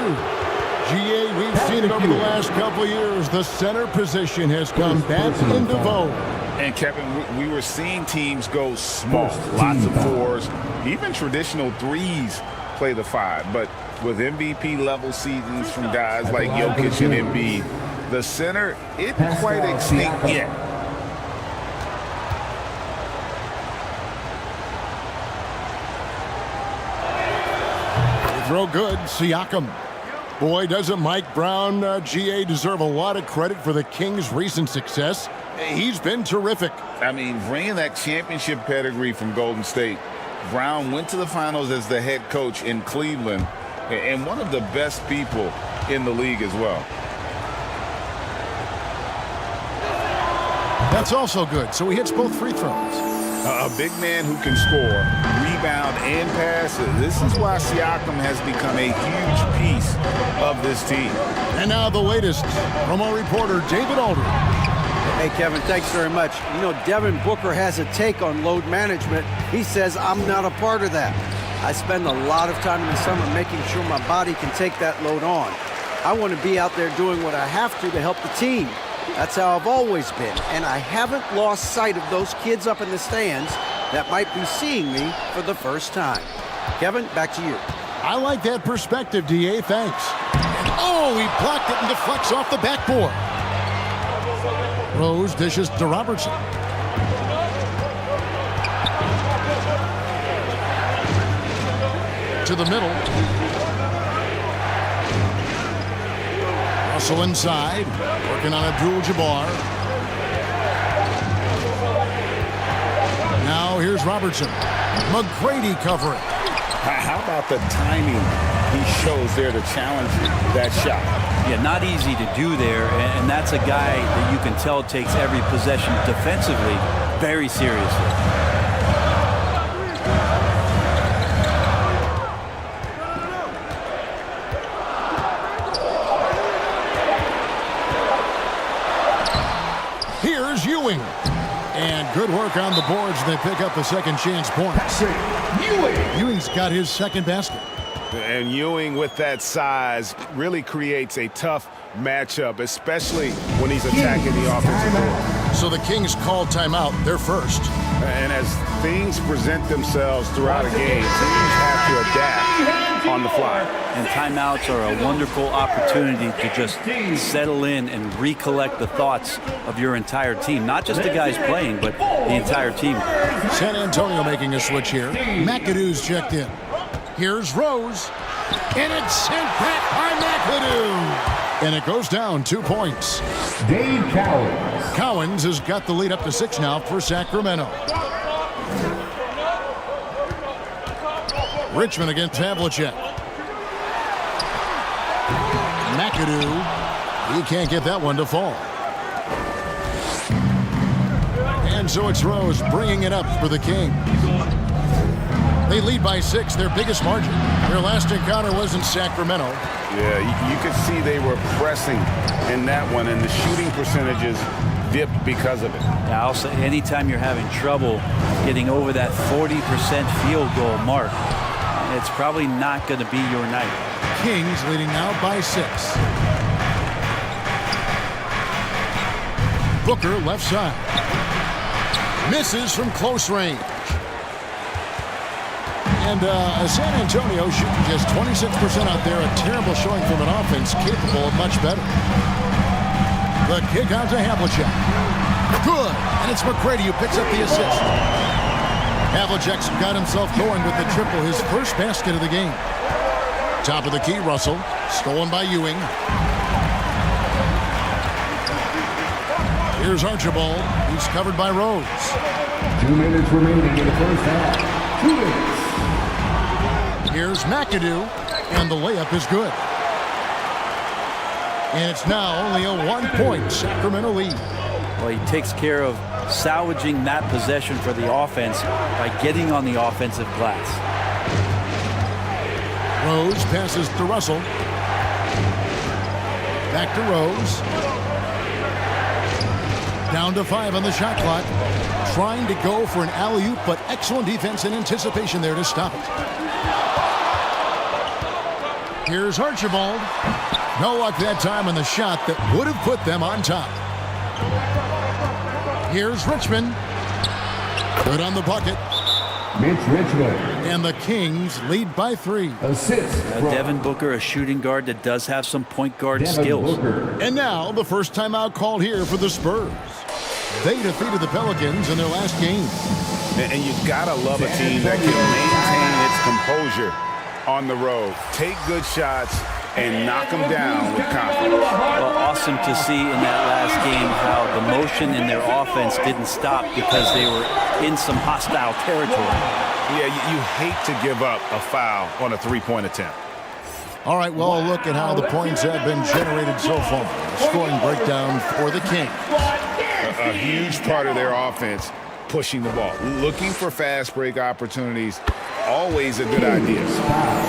GA, we've seen it over the last couple of years. The center position has come back into vogue. And Kevin, we were seeing teams go small, lots of 4s, even traditional 3s play the 5. But with MVP level seasons from guys like Jokic and Embiid, the center isn't quite extinct yet. Throw good, Siakam. Boy, doesn't Mike Brown, GA, deserve a lot of credit for the Kings' recent success. He's been terrific. I mean, bringing that championship pedigree from Golden State, Brown went to the finals as the head coach in Cleveland and one of the best people in the league as well. That's also good, so he hits both free throws. A big man who can score, rebound, and pass. This is why Siakam has become a huge piece of this team. And now the latest from our reporter, David Aldridge. Hey, Kevin, thanks very much. You know, Devin Booker has a take on load management. He says, I'm not a part of that. I spend a lot of time in the summer making sure my body can take that load on. I want to be out there doing what I have to help the team. That's how I've always been, and I haven't lost sight of those kids up in the stands that might be seeing me for the first time. Kevin, back to you. I like that perspective, DA. Thanks. And oh, he blocked it and deflects off the backboard. Rose dishes to Robertson. To the middle. Russell inside, working on Abdul-Jabbar. Now here's Robertson. McGrady covering. How about the timing he shows there to challenge that shot? Yeah, not easy to do there, and that's a guy that you can tell takes every possession defensively very seriously. Here's Ewing. And good work on the boards. They pick up the second chance points. Ewing's got his second basket. And Ewing with that size really creates a tough matchup, especially when he's attacking the offensive board. So the Kings call timeout, their first. And as things present themselves throughout a game, teams have to adapt on the fly. And timeouts are a wonderful opportunity to just settle in and recollect the thoughts of your entire team. Not just the guys playing, but the entire team. San Antonio making a switch here. McAdoo's checked in. Here's Rose. And it's sent back by McAdoo. And it goes down 2 points. Dave Cowens. Cowens has got the lead up to 6 now for Sacramento. Richmond against Havlicek. McAdoo. He can't get that one to fall. And so it's Rose bringing it up for the Kings. They lead by 6, their biggest margin. Their last encounter was in Sacramento. Yeah, you could see they were pressing in that one, and the shooting percentages dipped because of it. Yeah, I'll say anytime you're having trouble getting over that 40% field goal mark, it's probably not going to be your night. Kings leading now by 6. Booker left side. Misses from close range. And San Antonio shooting just 26% out there. A terrible showing from an offense capable of much better. The kick out to Havlicek. Good. And it's McGrady who picks up the assist. Havlicek's got himself going with the triple, his first basket of the game. Top of the key, Russell. Stolen by Ewing. Here's Archibald. He's covered by Rose. 2 minutes remaining in the first half. 2 minutes. Here's McAdoo, and the layup is good. And it's now only a 1-point Sacramento lead. Well, he takes care of salvaging that possession for the offense by getting on the offensive glass. Rose passes to Russell. Back to Rose. Down to 5 on the shot clock. Trying to go for an alley-oop, but excellent defense and anticipation there to stop it. Here's Archibald. No luck that time on the shot that would have put them on top. Here's Richmond. Good on the bucket. Mitch Richmond. And the Kings lead by 3. Assist. Devin Booker, a shooting guard that does have some point guard skills. Booker. And now the first timeout called here for the Spurs. They defeated the Pelicans in their last game. And you've got to love a team that can maintain its composure on the road. Take good shots and knock them down with confidence. Well, awesome to see in that last game how the motion in their offense didn't stop because they were in some hostile territory. Yeah, you hate to give up a foul on a three-point attempt. All right, well, look at how the points have been generated so far. Scoring breakdown for the Kings. A huge part of their offense, pushing the ball. Looking for fast break opportunities, always a good idea.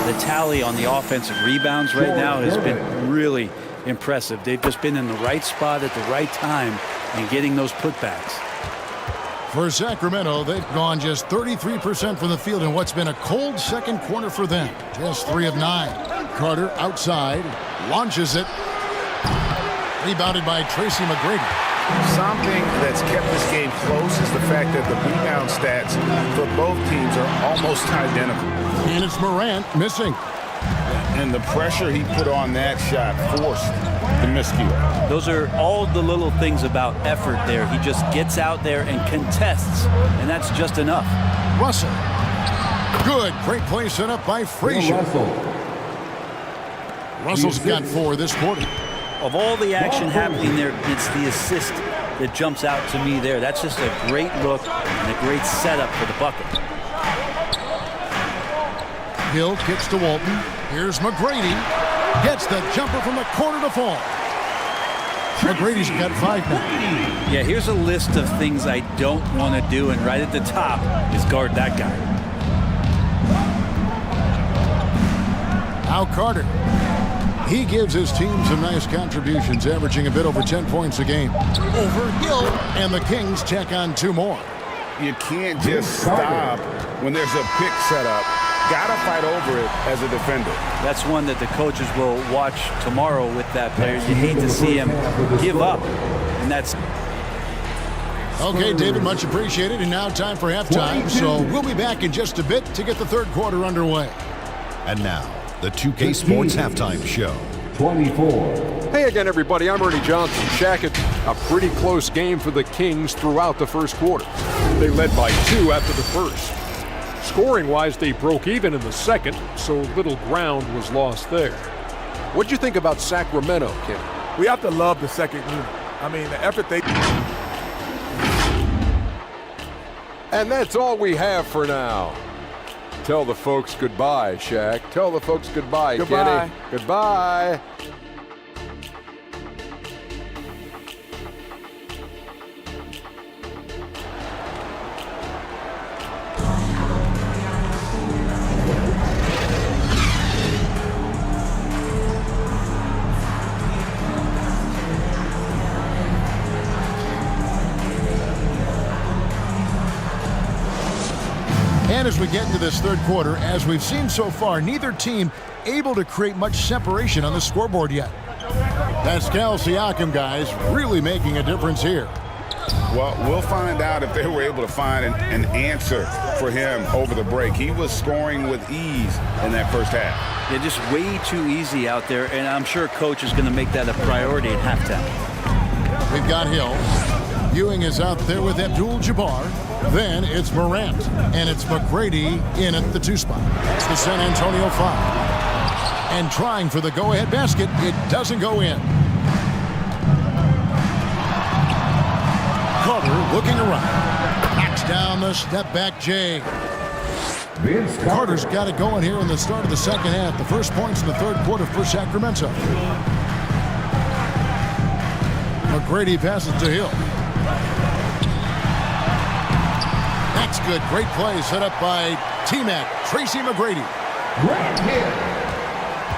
The tally on the offensive rebounds right now has been really impressive. They've just been in the right spot at the right time and getting those putbacks. For Sacramento, they've gone just 33% from the field in what's been a cold second quarter for them. Just 3 of 9. Carter outside, launches it. Rebounded by Tracy McGrady. Something that's kept this game close is the fact that the rebound stats for both teams are almost identical. And it's Morant missing. And the pressure he put on that shot forced the miscue. Those are all the little things about effort there. He just gets out there and contests, and that's just enough. Russell. Good. Great play set up by Frazier. Russell's got 4 this quarter. Of all the action happening there, it's the assist that jumps out to me there. That's just a great look and a great setup for the bucket. Hill kicks to Walton. Here's McGrady. Gets the jumper from the corner to fall. McGrady's got 5 now. Yeah, here's a list of things I don't want to do, and right at the top is guard that guy. Now Carter. He gives his team some nice contributions, averaging a bit over 10 points a game. Over Hill, and the Kings tack on 2 more. You can't just stop when there's a pick set up. Gotta fight over it as a defender. That's one that the coaches will watch tomorrow with that player. You hate to see him give up, and that's... Okay, David, much appreciated, and now time for halftime, so we'll be back in just a bit to get the third quarter underway. And now, the 2K Sports Halftime Show. 24. Hey again, everybody. I'm Ernie Johnson. Shaq, a pretty close game for the Kings throughout the first quarter. They led by 2 after the first. Scoring-wise, they broke even in the second, so little ground was lost there. What'd you think about Sacramento, Kenny? We have to love the second unit. I mean, the effort they... And that's all we have for now. Tell the folks goodbye, Shaq. Tell the folks goodbye, Goodbye. Kenny. Goodbye. as we get into this third quarter, as we've seen so far, neither team able to create much separation on the scoreboard yet. Pascal Siakam, guys, really making a difference here. Well, we'll find out if they were able to find an answer for him over the break. He was scoring with ease in that first half. Yeah, just way too easy out there, and I'm sure coach is going to make that a priority at halftime. We've got Hill. Ewing is out there with Abdul-Jabbar. Then it's Morant, and it's McGrady in at the 2 spot. It's the San Antonio foul. And trying for the go-ahead basket, it doesn't go in. Carter looking around. Knocks down the step-back J. Carter's got it going here in the start of the second half. The first points in the third quarter for Sacramento. McGrady passes to Hill. That's good. Great play set up by T-Mac. Tracy McGrady.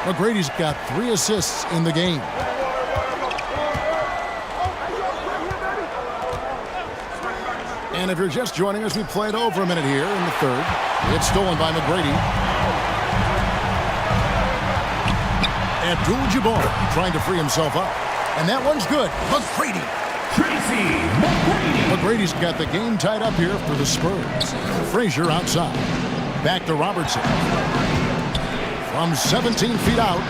McGrady's got 3 assists in the game. And if you're just joining us, we played over a minute here in the third. It's stolen by McGrady. Abdul-Jabbar trying to free himself up. And that one's good. McGrady. Tracy McGrady. McGrady's got the game tied up here for the Spurs. Frazier outside. Back to Robertson. From 17 feet out.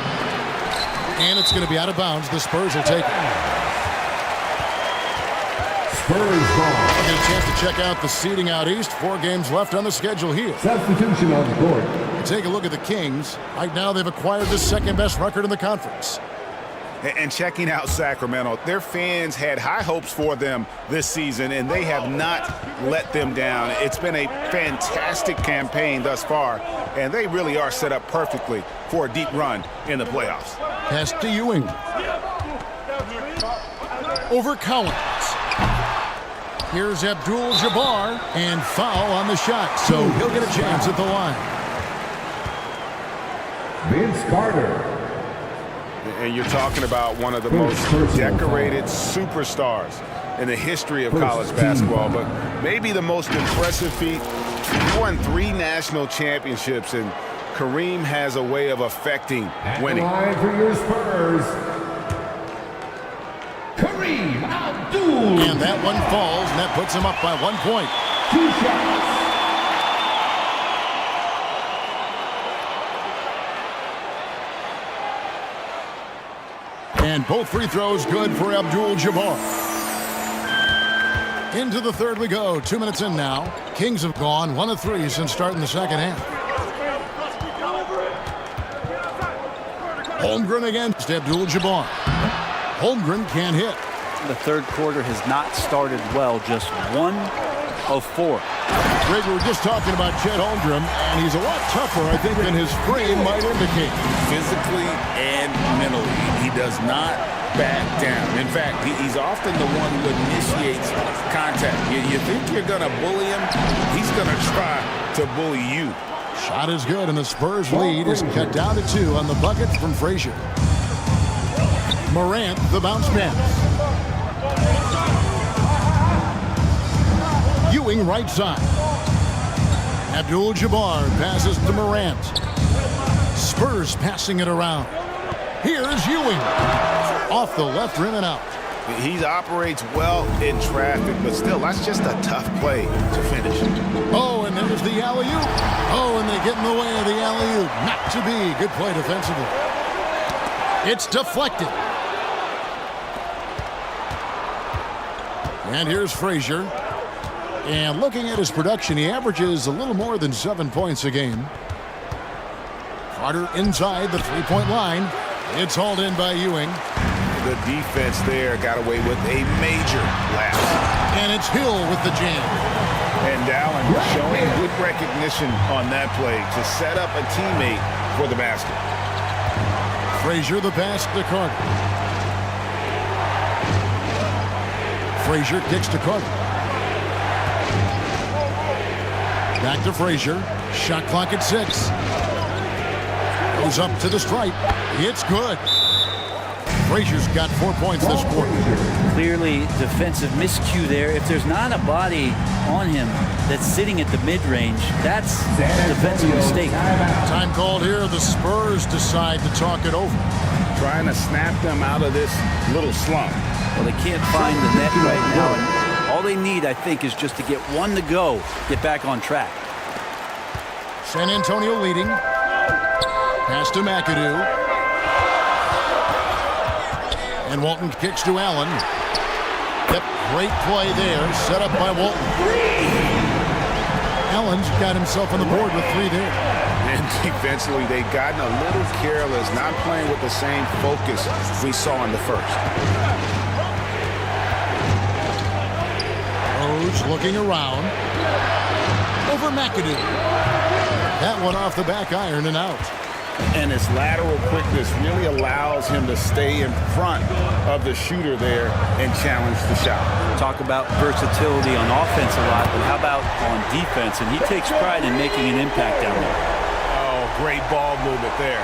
And it's going to be out of bounds. The Spurs will take it. Spurs ball. I'll get a chance to check out the seeding out east. 4 games left on the schedule here. Substitution on the board. Take a look at the Kings. Right now they've acquired the second best record in the conference. And checking out Sacramento, their fans had high hopes for them this season, and they have not let them down. It's been a fantastic campaign thus far, and they really are set up perfectly for a deep run in the playoffs. Pass to Ewing. Over Collins. Here's Abdul-Jabbar, and foul on the shot, so he'll get a chance at the line. Vince Carter. And you're talking about one of the most decorated superstars in the history of college basketball, but maybe the most impressive feat. He won 3 national championships, and Kareem has a way of affecting winning. Line for your Spurs, Kareem Abdul. And that one falls, and that puts him up by 1 point. 2 shots. And both free throws good for Abdul-Jabbar. Into the third we go. 2 minutes in now. Kings have gone 1 of 3 since starting the second half. Holmgren against Abdul-Jabbar. Holmgren can't hit. The third quarter has not started well. Just 1 of 4. Greg, we were just talking about Chet Holmgren, and he's a lot tougher, I think, than his frame might indicate. Physically and mentally, he does not back down. In fact, he's often the one who initiates contact. You think you're going to bully him, he's going to try to bully you. Shot is good, and the Spurs lead is cut down to 2 on the bucket from Frazier. Morant, the bounce pass. Ewing right side. Abdul-Jabbar passes to Morant. Spurs passing it around. Here's Ewing. Off the left rim and out. He operates well in traffic, but still, that's just a tough play to finish. Oh, and there's the alley-oop. Oh, and they get in the way of the alley-oop. Not to be. Good play defensively. It's deflected. And here's Frazier. And looking at his production, he averages a little more than 7 points a game. Carter inside the three-point line. It's hauled in by Ewing. The defense there got away with a major lapse. And it's Hill with the jam. And Dallin showing good recognition on that play to set up a teammate for the basket. Frazier the pass to Carter. Frazier kicks to Carter. Back to Frazier. Shot clock at 6. Goes up to the stripe. It's good. Frazier's got 4 points this quarter. Clearly defensive miscue there. If there's not a body on him that's sitting at the mid-range, that's a defensive mistake. Time called here. The Spurs decide to talk it over. Trying to snap them out of this little slump. Well, they can't find the net right now. And all they need, I think, is just to get one to go, get back on track. San Antonio leading. Pass to McAdoo. And Walton kicks to Allen. Yep, great play there. Set up by Walton. Allen's got himself on the board with 3 there. And defensively, they've gotten a little careless, not playing with the same focus we saw in the first. Rose looking around. Over McAdoo. That one off the back iron and out. And his lateral quickness really allows him to stay in front of the shooter there and challenge the shot. Talk about versatility on offense a lot, but how about on defense? And he takes pride in making an impact down there. Oh, great ball movement there.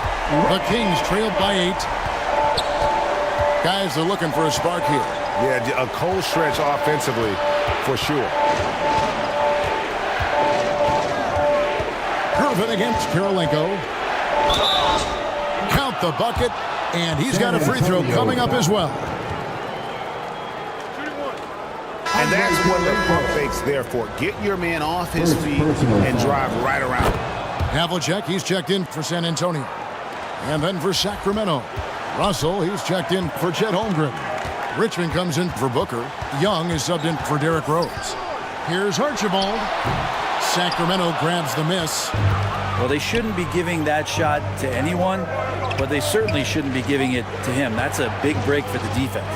The Kings trailed by 8. Guys are looking for a spark here. Yeah, a cold stretch offensively for sure. Irvin against Karolinko. Count the bucket, and he's got a free throw coming up as well. And that's what the pump fake's there for. Get your man off his feet and drive right around. Havlicek, he's checked in for San Antonio. And then for Sacramento. Russell, he's checked in for Chet Holmgren. Richmond comes in for Booker. Young is subbed in for Derrick Rose. Here's Archibald. Sacramento grabs the miss. Well, they shouldn't be giving that shot to anyone, but they certainly shouldn't be giving it to him. That's a big break for the defense.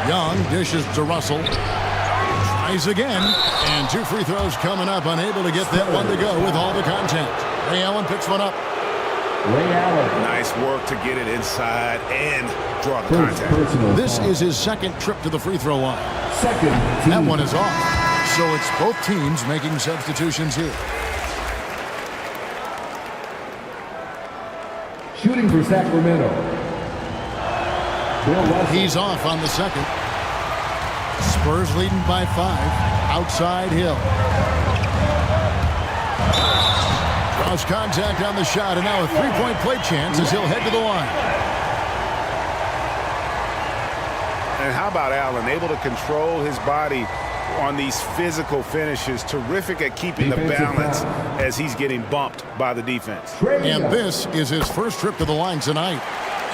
Young dishes to Russell. Tries again. And 2 free throws coming up. Unable to get that one to go with all the contact. Ray Allen picks one up. Ray Allen. Nice work to get it inside and draw the contact. This is his second trip to the free throw line. That one is off. So it's both teams making substitutions here. Shooting for Sacramento. He's off on the second. Spurs leading by 5. Outside Hill. Draws contact on the shot, and now a 3-point play chance as he'll head to the line. And how about Allen, able to control his body on these physical finishes. Terrific at keeping the balance as he's getting bumped by the defense. And this is his first trip to the line tonight.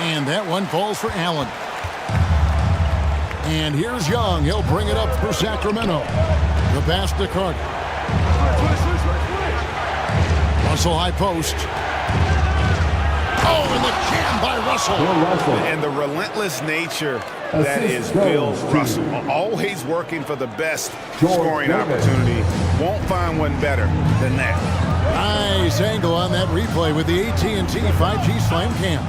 And that one falls for Allen. And here's Young. He'll bring it up for Sacramento. The pass to Carter. Russell high post. Oh, and the jam by Russell. And the relentless nature that is Bill Russell. Always working for the best scoring opportunity. Won't find one better than that. Nice angle on that replay with the AT&T 5G Slam Cam.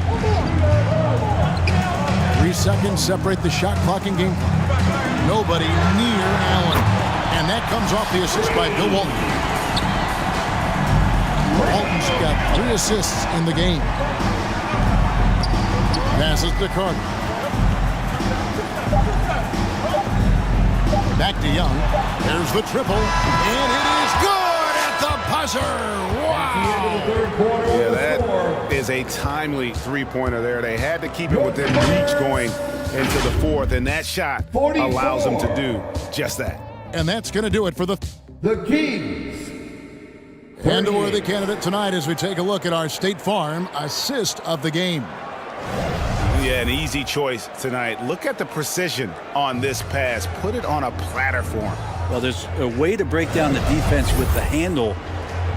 3 seconds separate the shot clock and game clock. Nobody near Allen. And that comes off the assist by Bill Walton. Walton's got 3 assists in the game. Passes to Carter. Back to Young. There's the triple. And it is good at the buzzer. Wow. Yeah, that is a timely three-pointer there. They had to keep it within reach going into the fourth, and that shot allows them to do just that. And that's going to do it for the Kings. And a worthy candidate tonight as we take a look at our State Farm assist of the game. Yeah, an easy choice tonight. Look at the precision on this pass. Put it on a platform. Well, there's a way to break down the defense with the handle,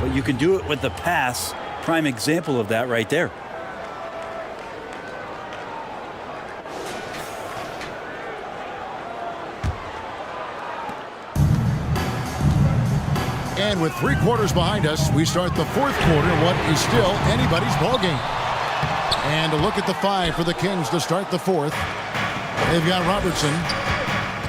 but you can do it with the pass. Prime example of that right there. And with 3 quarters behind us, we start the 4th quarter, what is still anybody's ball game. And a look at the 5 for the Kings to start the 4th. They've got Robertson.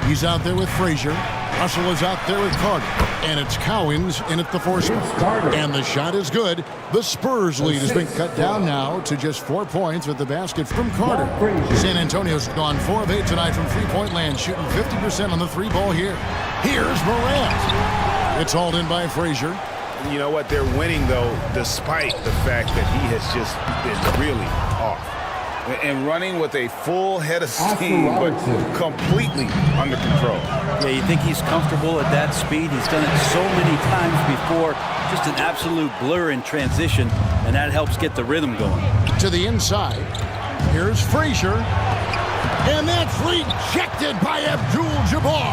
He's out there with Frazier. Russell is out there with Carter. And it's Cowens in at the 4 spot. And the shot is good. The Spurs lead has been cut down now to just 4 points with the basket from Carter. San Antonio's gone 4 of 8 tonight from three-point land, shooting 50% on the 3-ball here. Here's Morant. It's hauled in by Frazier. You know what? They're winning, though, despite the fact that he has just been really off. And running with a full head of steam, but completely under control. Yeah, you think he's comfortable at that speed. He's done it so many times before. Just an absolute blur in transition, and that helps get the rhythm going. To the inside. Here's Frazier. And that's rejected by Abdul-Jabbar.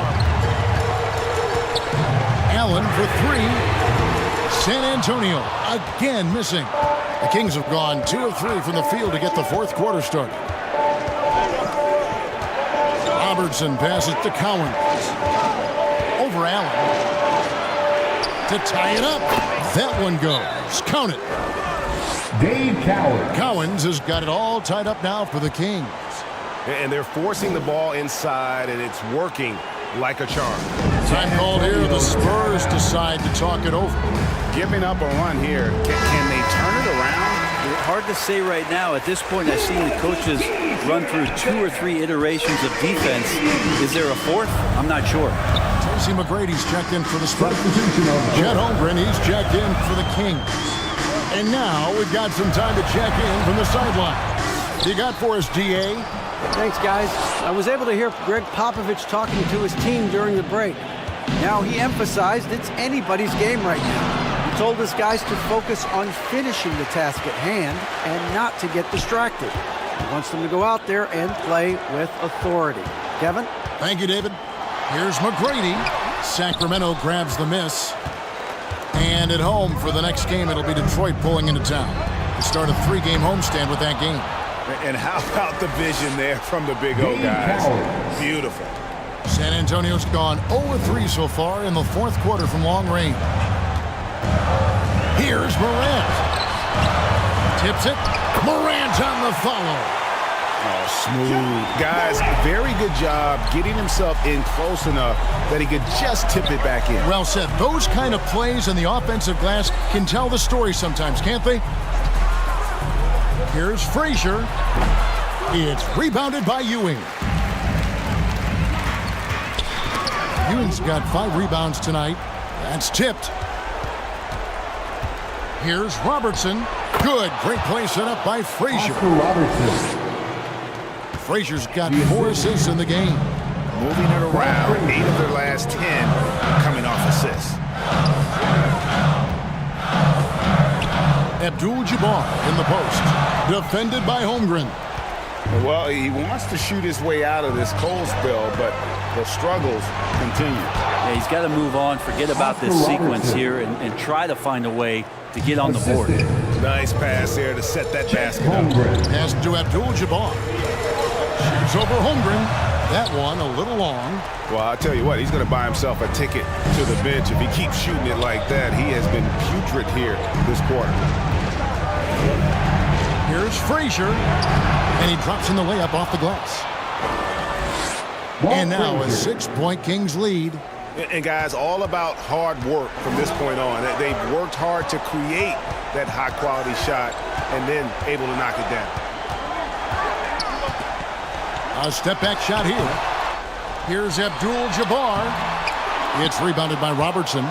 Allen for 3. San Antonio again missing. The Kings have gone 2 of 3 from the field to get the 4th quarter started. Robertson passes to Cowens. Over Allen. To tie it up. That one goes. Count it. Dave Cowens. Cowens has got it all tied up now for the Kings. And they're forcing the ball inside, and it's working like a charm. Time called here. The Spurs decide to talk it over. Giving up a run here. Can they turn it around? Hard to say right now. At this point, I've seen the coaches run through 2 or 3 iterations of defense. Is there a 4th? I'm not sure. Tracy McGrady's checked in for the Spurs. Chet Holmgren, he's checked in for the Kings. And now we've got some time to check in from the sideline. You got for us, D.A.? Thanks, guys. I was able to hear Greg Popovich talking to his team during the break. Now, he emphasized it's anybody's game right now. He told his guys to focus on finishing the task at hand and not to get distracted. He wants them to go out there and play with authority. Kevin? Thank you, David. Here's McGrady. Sacramento grabs the miss. And at home for the next game, it'll be Detroit pulling into town to start a 3-game homestand with that game. And how about the vision there from the Big O guys? Beautiful. San Antonio's gone 0-3 so far in the 4th quarter from long range. Here's Morant. Tips it. Morant on the follow. Oh, smooth. Guys, very good job getting himself in close enough that he could just tip it back in. Well said. Those kind of plays in the offensive glass can tell the story sometimes, can't they? Here's Frazier. It's rebounded by Ewing. Ewing's got 5 rebounds tonight. That's tipped. Here's Robertson. Good. Great play set up by Frazier. Frazier's got 4 assists in the game. Moving it around. 8 of their last 10 coming off assists. Abdul-Jabbar in the post. Defended by Holmgren. Well, he wants to shoot his way out of this cold spell, but the struggles continue. Yeah, he's got to move on, forget about this sequence here, and try to find a way to get on the board. Nice pass there to set that basket up. Pass to Abdul-Jabbar. Shoots over Holmgren. That one a little long. Well, I'll tell you what, he's going to buy himself a ticket to the bench. If he keeps shooting it like that, he has been putrid here this quarter. Here's Frazier. And he drops in the layup off the glass. And now a 6-point Kings lead. And guys, all about hard work from this point on. They've worked hard to create that high-quality shot and then able to knock it down. A step-back shot here. Here's Abdul-Jabbar. It's rebounded by Robertson.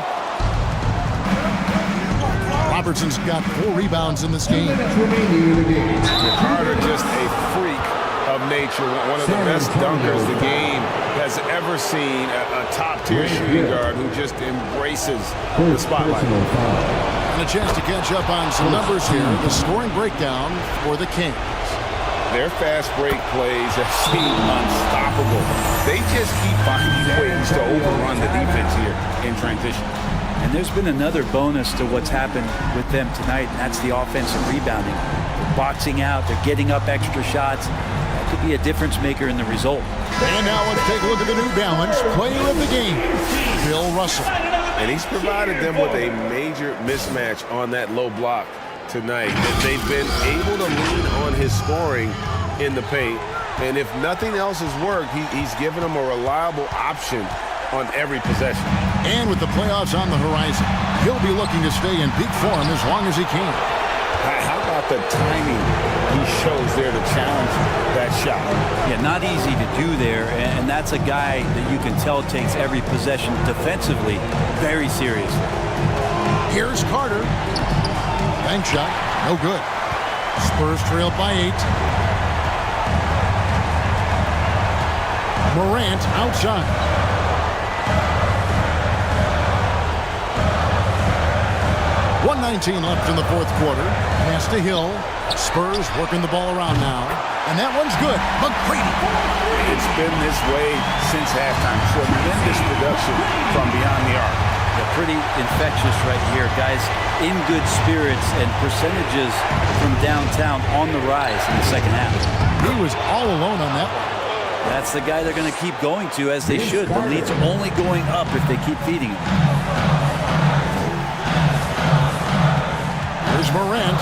Robertson's got 4 rebounds in this game. Carter just a freak of nature. One of the best dunkers the game has ever seen. A top-tier shooting guard who just embraces the spotlight. And a chance to catch up on some numbers here. The scoring breakdown for the Kings. Their fast break plays have seemed unstoppable. They just keep finding ways to overrun the defense here in transition. And there's been another bonus to what's happened with them tonight, and that's the offensive rebounding. They're boxing out, they're getting up extra shots. That could be a difference maker in the result. And now let's take a look at the New Balance player of the game, Bill Russell. And he's provided them with a major mismatch on that low block tonight. They've been able to lean on his scoring in the paint. And if nothing else has worked, he's given them a reliable option on every possession. And with the playoffs on the horizon, he'll be looking to stay in peak form as long as he can. How about the timing he shows there to challenge that shot? Yeah, not easy to do there, and that's a guy that you can tell takes every possession defensively very seriously. Here's Carter. Bank shot, no good. Spurs trail by 8. Morant outside. .119 left in the fourth quarter. Pass to Hill. Spurs working the ball around now. And that one's good. McGrady. It's been this way since halftime. Tremendous production from beyond the arc. They're pretty infectious right here. Guys in good spirits and percentages from downtown on the rise in the second half. He was all alone on that one. That's the guy they're going to keep going to, as they should. The lead's only going up if they keep feeding him. Here's Morant.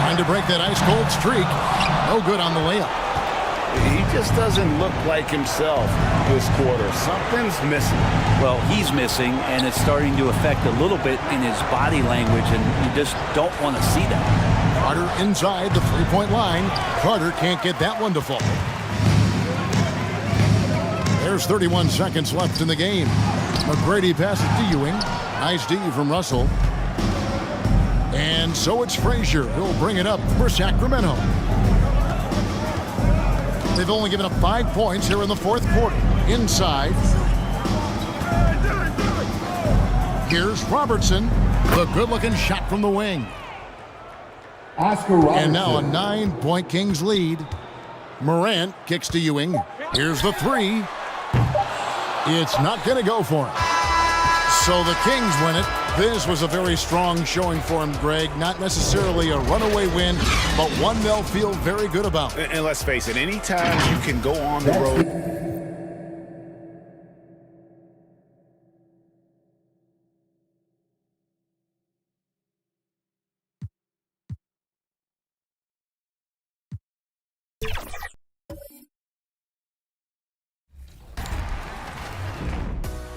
Trying to break that ice-cold streak. No good on the layup. He just doesn't look like himself this quarter. Something's missing. Well, he's missing, and it's starting to affect a little bit in his body language, and you just don't want to see that. Carter inside the three-point line. Carter can't get that one to fall. There's 31 seconds left in the game. McGrady passes to Ewing. Nice D from Russell. And so it's Frazier who'll bring it up for Sacramento. They've only given up 5 points here in the fourth quarter. Inside. Here's Robertson. The good-looking shot from the wing. And now a 9-point Kings lead. Morant kicks to Ewing. Here's the three. It's not going to go for him. So the Kings win it. This was a very strong showing for him, Greg. Not necessarily a runaway win, but one they'll feel very good about. And let's face it, anytime you can go on the road.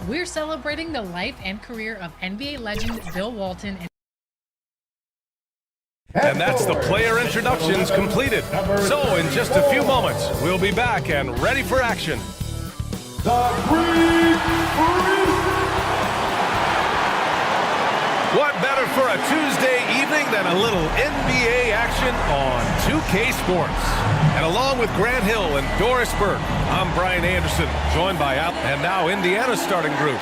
We're celebrating the life and career of NBA legend Bill Walton. And that's the player introductions completed. So in just a few moments, we'll be back and ready for action. What better for a Tuesday evening than a little NBA action on 2K Sports? And along with Grant Hill and Doris Burke, I'm Brian Anderson, joined by and now Indiana's starting group.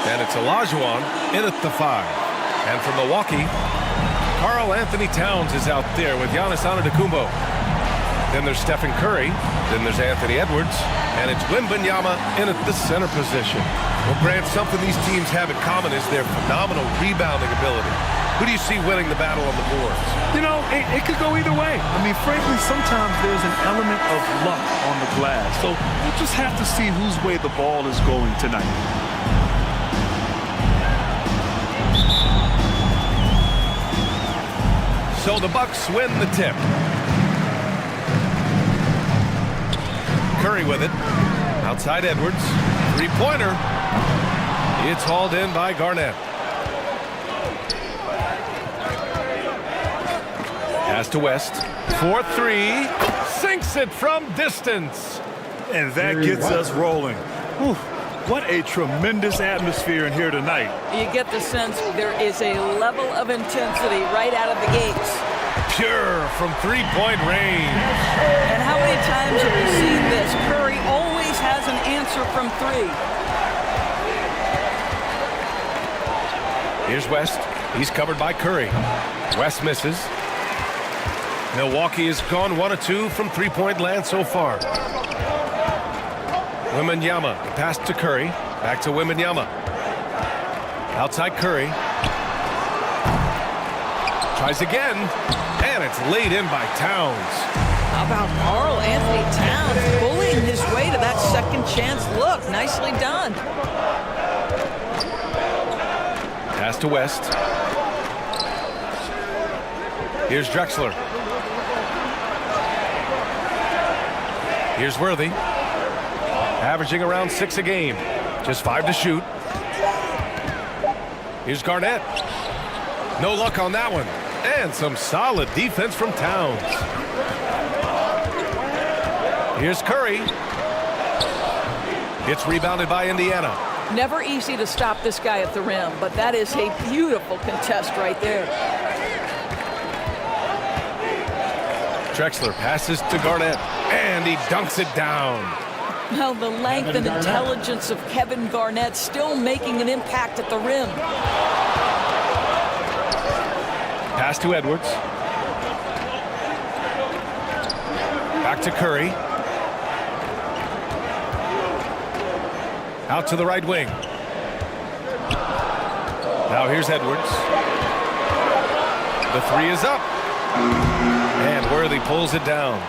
And it's Olajuwon in at the 5. And from Milwaukee, Karl Anthony Towns is out there with Giannis Antetokounmpo. Then there's Stephen Curry. Then there's Anthony Edwards. And it's Wembanyama in at the center position. Well, Grant, something these teams have in common is their phenomenal rebounding ability. Who do you see winning the battle on the boards? You know, it could go either way. I mean, frankly, sometimes there's an element of luck on the glass. So we'll just have to see whose way the ball is going tonight. So the Bucks win the tip. Curry with it. Outside Edwards. Three-pointer. It's hauled in by Garnett. Pass to West. 4-3. Sinks it from distance. And that gets us rolling. Whew. What a tremendous atmosphere in here tonight. You get the sense there is a level of intensity right out of the gates. Pure from three-point range. And how many times have we seen this? Curry always has an answer from three. Here's West. He's covered by Curry. West misses. Milwaukee has gone 1 of 2 from three-point land so far. Wembanyama, pass to Curry. Back to Wembanyama. Outside Curry. Tries again. And it's laid in by Towns. How about Karl Anthony Towns bullying his way to that second chance look? Nicely done. Pass to West. Here's Drexler. Here's Worthy. averaging around 6 a game. Just 5 to shoot. Here's Garnett. No luck on that one. And some solid defense from Towns. Here's Curry. It's rebounded by Indiana. Never easy to stop this guy at the rim, but that is a beautiful contest right there. Drexler passes to Garnett, and he dunks it down. Well, the length and intelligence of Kevin Garnett still making an impact at the rim. Pass to Edwards. Back to Curry. Out to the right wing. Now here's Edwards. The three is up. And Worthy pulls it down.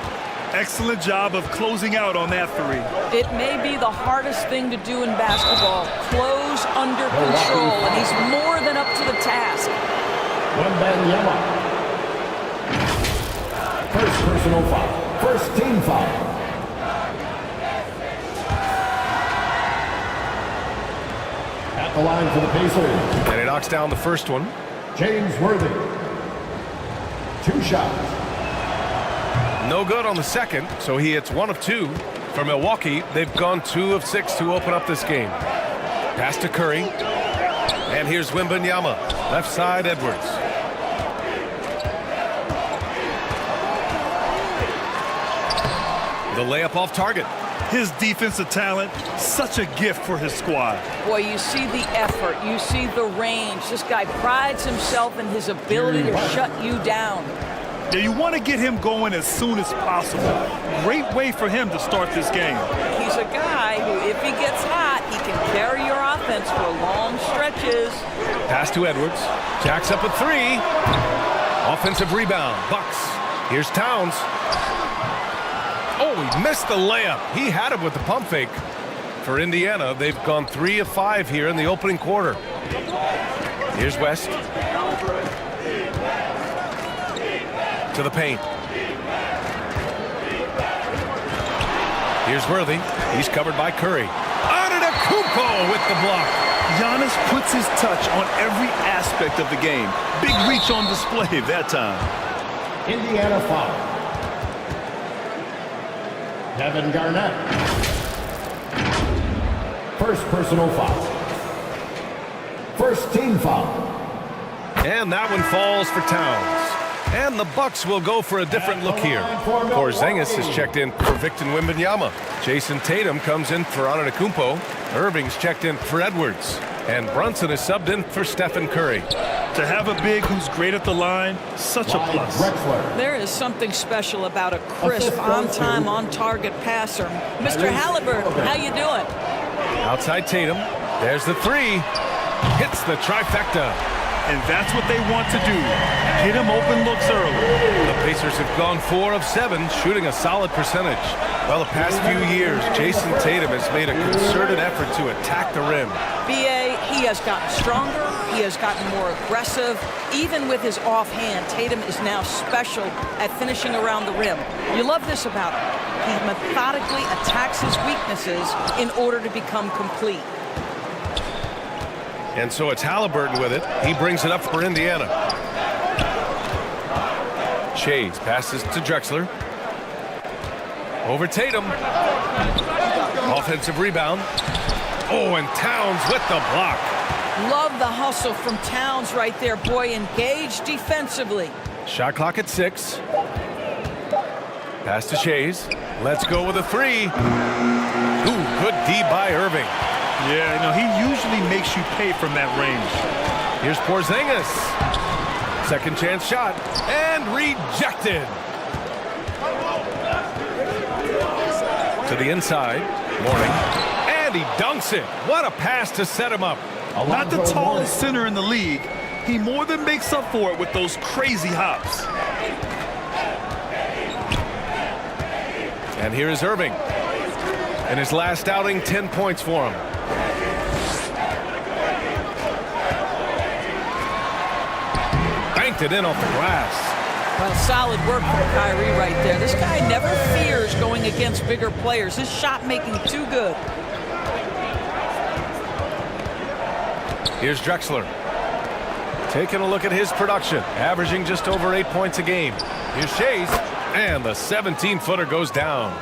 Excellent job of closing out on that three. It may be the hardest thing to do in basketball. Close under control, and he's more than up to the task. Wembanyama. First personal foul. First team foul. At the line for the Pacers. And he knocks down the first one. James Worthy. 2 shots. No good on the second, so he hits 1 of 2. For Milwaukee, they've gone 2 of 6 to open up this game. Pass to Curry. And here's Wembanyama. Left side, Edwards. The layup off target. His defensive talent, such a gift for his squad. Boy, you see the effort, you see the range. This guy prides himself in his ability to shut you down. Yeah, you want to get him going as soon as possible. Great way for him to start this game. He's a guy who, if he gets hot, he can carry your offense for long stretches. Pass to Edwards. Jacks up a 3. Offensive rebound. Bucks. Here's Towns. Oh, he missed the layup. He had it with the pump fake. For Indiana, they've gone 3 of 5 here in the opening quarter. Here's West. To the paint. Here's Worthy. He's covered by Curry. Antetokounmpo with the block. Giannis puts his touch on every aspect of the game. Big reach on display that time. Indiana foul. Kevin Garnett. First personal foul. First team foul. And that one falls for Towns. And the Bucks will go for a different look here. Porzingis is checked in for Victor Wembanyama. Jason Tatum comes in for Antetokounmpo. Irving's checked in for Edwards. And Brunson is subbed in for Stephen Curry. To have a big who's great at the line, such a plus. There is something special about a crisp, on-time, on-target passer. Mr. Halliburton, how you doing? Outside Tatum. There's the 3. Hits the trifecta. And that's what they want to do. Hit him open looks early. The Pacers have gone 4 of 7, shooting a solid percentage. Well, the past few years, Jason Tatum has made a concerted effort to attack the rim. B.A., he has gotten stronger. He has gotten more aggressive. Even with his offhand, Tatum is now special at finishing around the rim. You love this about him. He methodically attacks his weaknesses in order to become complete. And so it's Halliburton with it. He brings it up for Indiana. Chase passes to Drexler. Over Tatum. Offensive rebound. Oh, and Towns with the block. Love the hustle from Towns right there. Boy, engaged defensively. Shot clock at 6. Pass to Chase. Let's go with a 3. Ooh, good D by Irving. Yeah, he usually makes you pay from that range. Here's Porzingis. Second chance shot. And rejected. To the inside. Mourning. And he dunks it. What a pass to set him up. Not the tallest center in the league. He more than makes up for it with those crazy hops. And here is Irving. In his last outing, 10 points for him. Banked it in off the glass. Well, solid work from Kyrie right there. This guy never fears going against bigger players. His shot making too good. Here's Drexler. Taking a look at his production, averaging just over 8 points a game. Here's Shays, and the 17-footer goes down.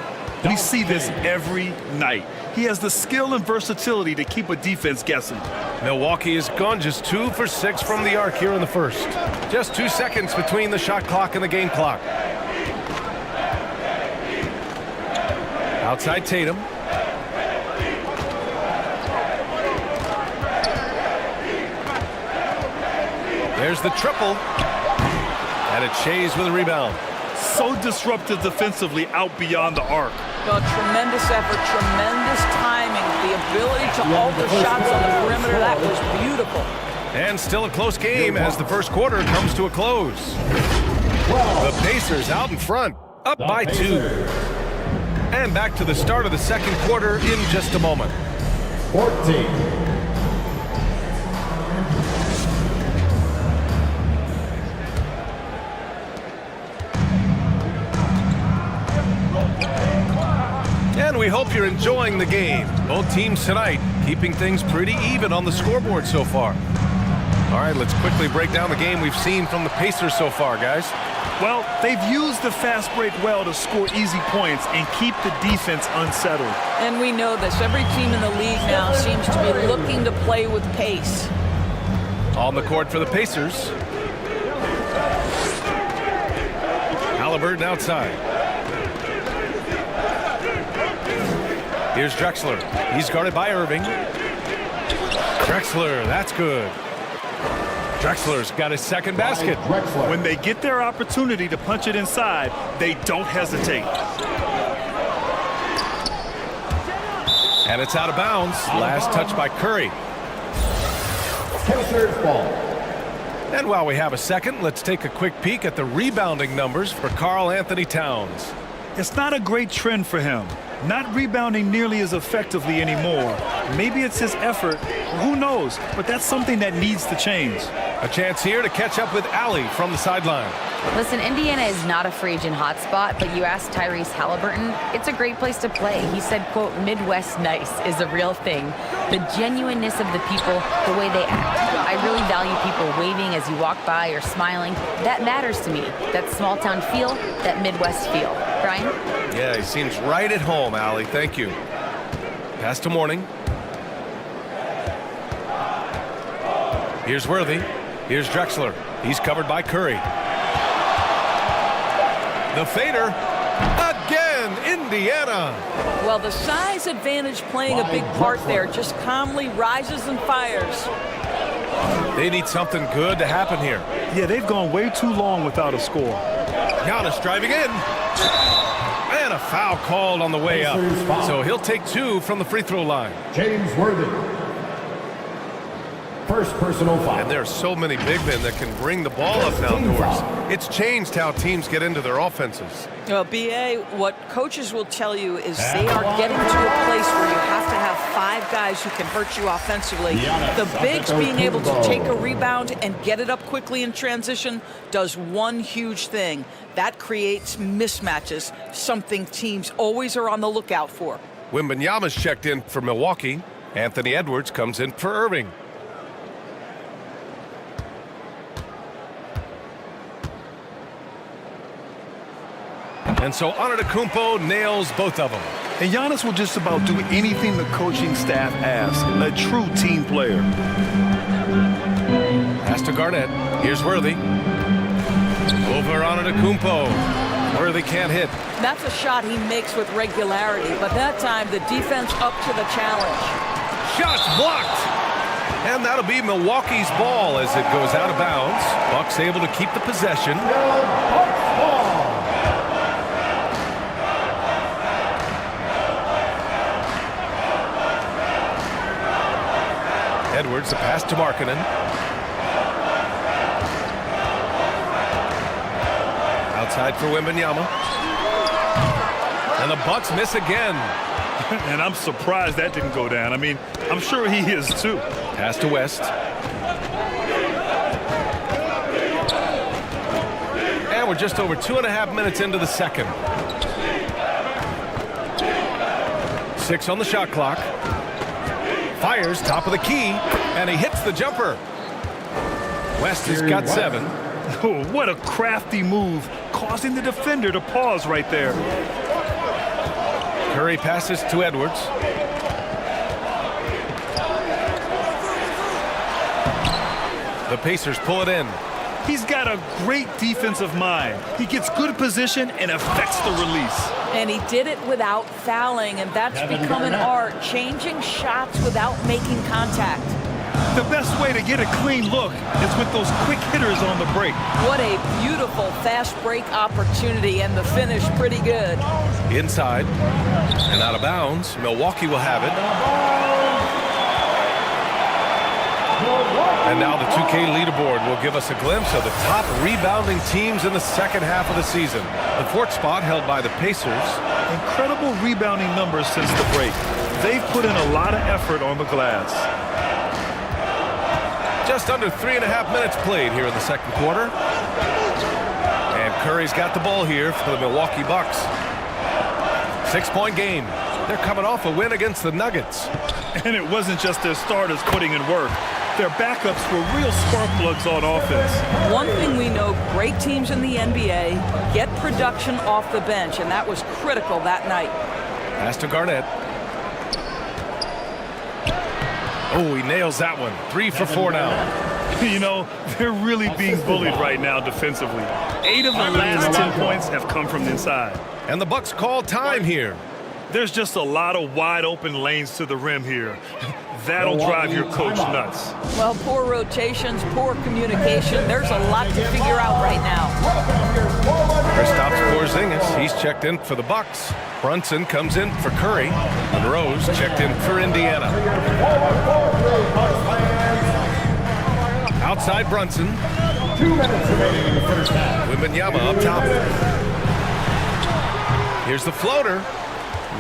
We see this every night. He has the skill and versatility to keep a defense guessing. Milwaukee has gone just 2 for 6 from the arc here in the first. Just 2 seconds between the shot clock and the game clock. Outside Tatum. There's the triple. And it's Shays with a rebound. So disruptive defensively out beyond the arc. Well, tremendous effort, tremendous timing, the ability to alter shots on the perimeter. That was beautiful. And still a close game as the first quarter comes to a close. The Pacers out in front, up by 2. And back to the start of the second quarter in just a moment. 14. And we hope you're enjoying the game. Both teams tonight keeping things pretty even on the scoreboard so far. All right, let's quickly break down the game we've seen from the Pacers so far, guys. Well, they've used the fast break well to score easy points and keep the defense unsettled. And we know this. Every team in the league now seems to be looking to play with pace. On the court for the Pacers. Halliburton outside. Here's Drexler. He's guarded by Irving. Drexler, that's good. Drexler's got his second basket. When they get their opportunity to punch it inside, they don't hesitate. And it's out of bounds. Last touch by Curry. Pacers ball. And while we have a second, let's take a quick peek at the rebounding numbers for Karl Anthony Towns. It's not a great trend for him. Not rebounding nearly as effectively anymore. Maybe it's his effort. Who knows? But that's something that needs to change. A chance here to catch up with Allie from the sideline. Listen, Indiana is not a free agent hotspot, but you asked Tyrese Halliburton, it's a great place to play. He said, quote, Midwest nice is a real thing. The genuineness of the people, the way they act. I really value people waving as you walk by or smiling. That matters to me. That small town feel, that Midwest feel. Brian? Yeah, he seems right at home, Allie. Thank you. Pass to Morning. Here's Worthy. Here's Drexler. He's covered by Curry. The fader. Again, Indiana. Well, the size advantage playing a big part there. Just calmly rises and fires. They need something good to happen here. Yeah, they've gone way too long without a score. Giannis driving in. And a foul called on the way up. So he'll take 2 from the free throw line. James Worthy. First personal foul. And there are so many big men that can bring the ball up and outdoors. It's changed how teams get into their offenses. Well, BA, what coaches will tell you is they are getting to a place where you have to have 5 guys who can hurt you offensively. The bigs being able to take a rebound and get it up quickly in transition does one huge thing. That creates mismatches, something teams always are on the lookout for. Wembanyama's checked in for Milwaukee. Anthony Edwards comes in for Irving. And so Antetokounmpo nails both of them. And Giannis will just about do anything the coaching staff asks. A true team player. Pass to Garnett. Here's Worthy. Over Antetokounmpo. Worthy can't hit. That's a shot he makes with regularity, but that time the defense up to the challenge. Shots blocked. And that'll be Milwaukee's ball as it goes out of bounds. Bucks able to keep the possession. Edwards, the pass to Markkanen. Outside for Wembanyama. And the Bucks miss again. And I'm surprised that didn't go down. I mean, I'm sure he is too. Pass to West. And we're just over 2.5 minutes into the second. 6 on the shot clock. Fires top of the key, and he hits the jumper. West has got 7. Oh, what a crafty move, causing the defender to pause right there. Curry passes to Edwards. The Pacers pull it in. He's got a great defensive mind. He gets good position and affects the release. And he did it without fouling, and that's become an art, changing shots without making contact. The best way to get a clean look is with those quick hitters on the break. What a beautiful fast break opportunity, and the finish pretty good. Inside and out of bounds. Milwaukee will have it. And now the 2K leaderboard will give us a glimpse of the top rebounding teams in the second half of the season. The 4th spot held by the Pacers. Incredible rebounding numbers since the break. They've put in a lot of effort on the glass. Just under 3.5 minutes played here in the second quarter. And Curry's got the ball here for the Milwaukee Bucks. 6-point game. They're coming off a win against the Nuggets. And it wasn't just their starters putting in work. Their backups were real spark plugs on offense. One thing we know, great teams in the NBA get production off the bench, and that was critical that night. Pass to Garnett. Oh, he nails that one. 3 for 4 now. You know, they're really being bullied right now defensively. 8 of the last 10 points have come from inside. And the Bucks call time here. There's just a lot of wide open lanes to the rim here. That'll drive your coach nuts. Well, poor rotations, poor communication. There's a lot to figure out right now. Kristaps Porzingis, he's checked in for the Bucks. Brunson comes in for Curry. And Rose checked in for Indiana. Outside Brunson. 2 minutes remaining in the first half. Wembanyama up top. Here's the floater.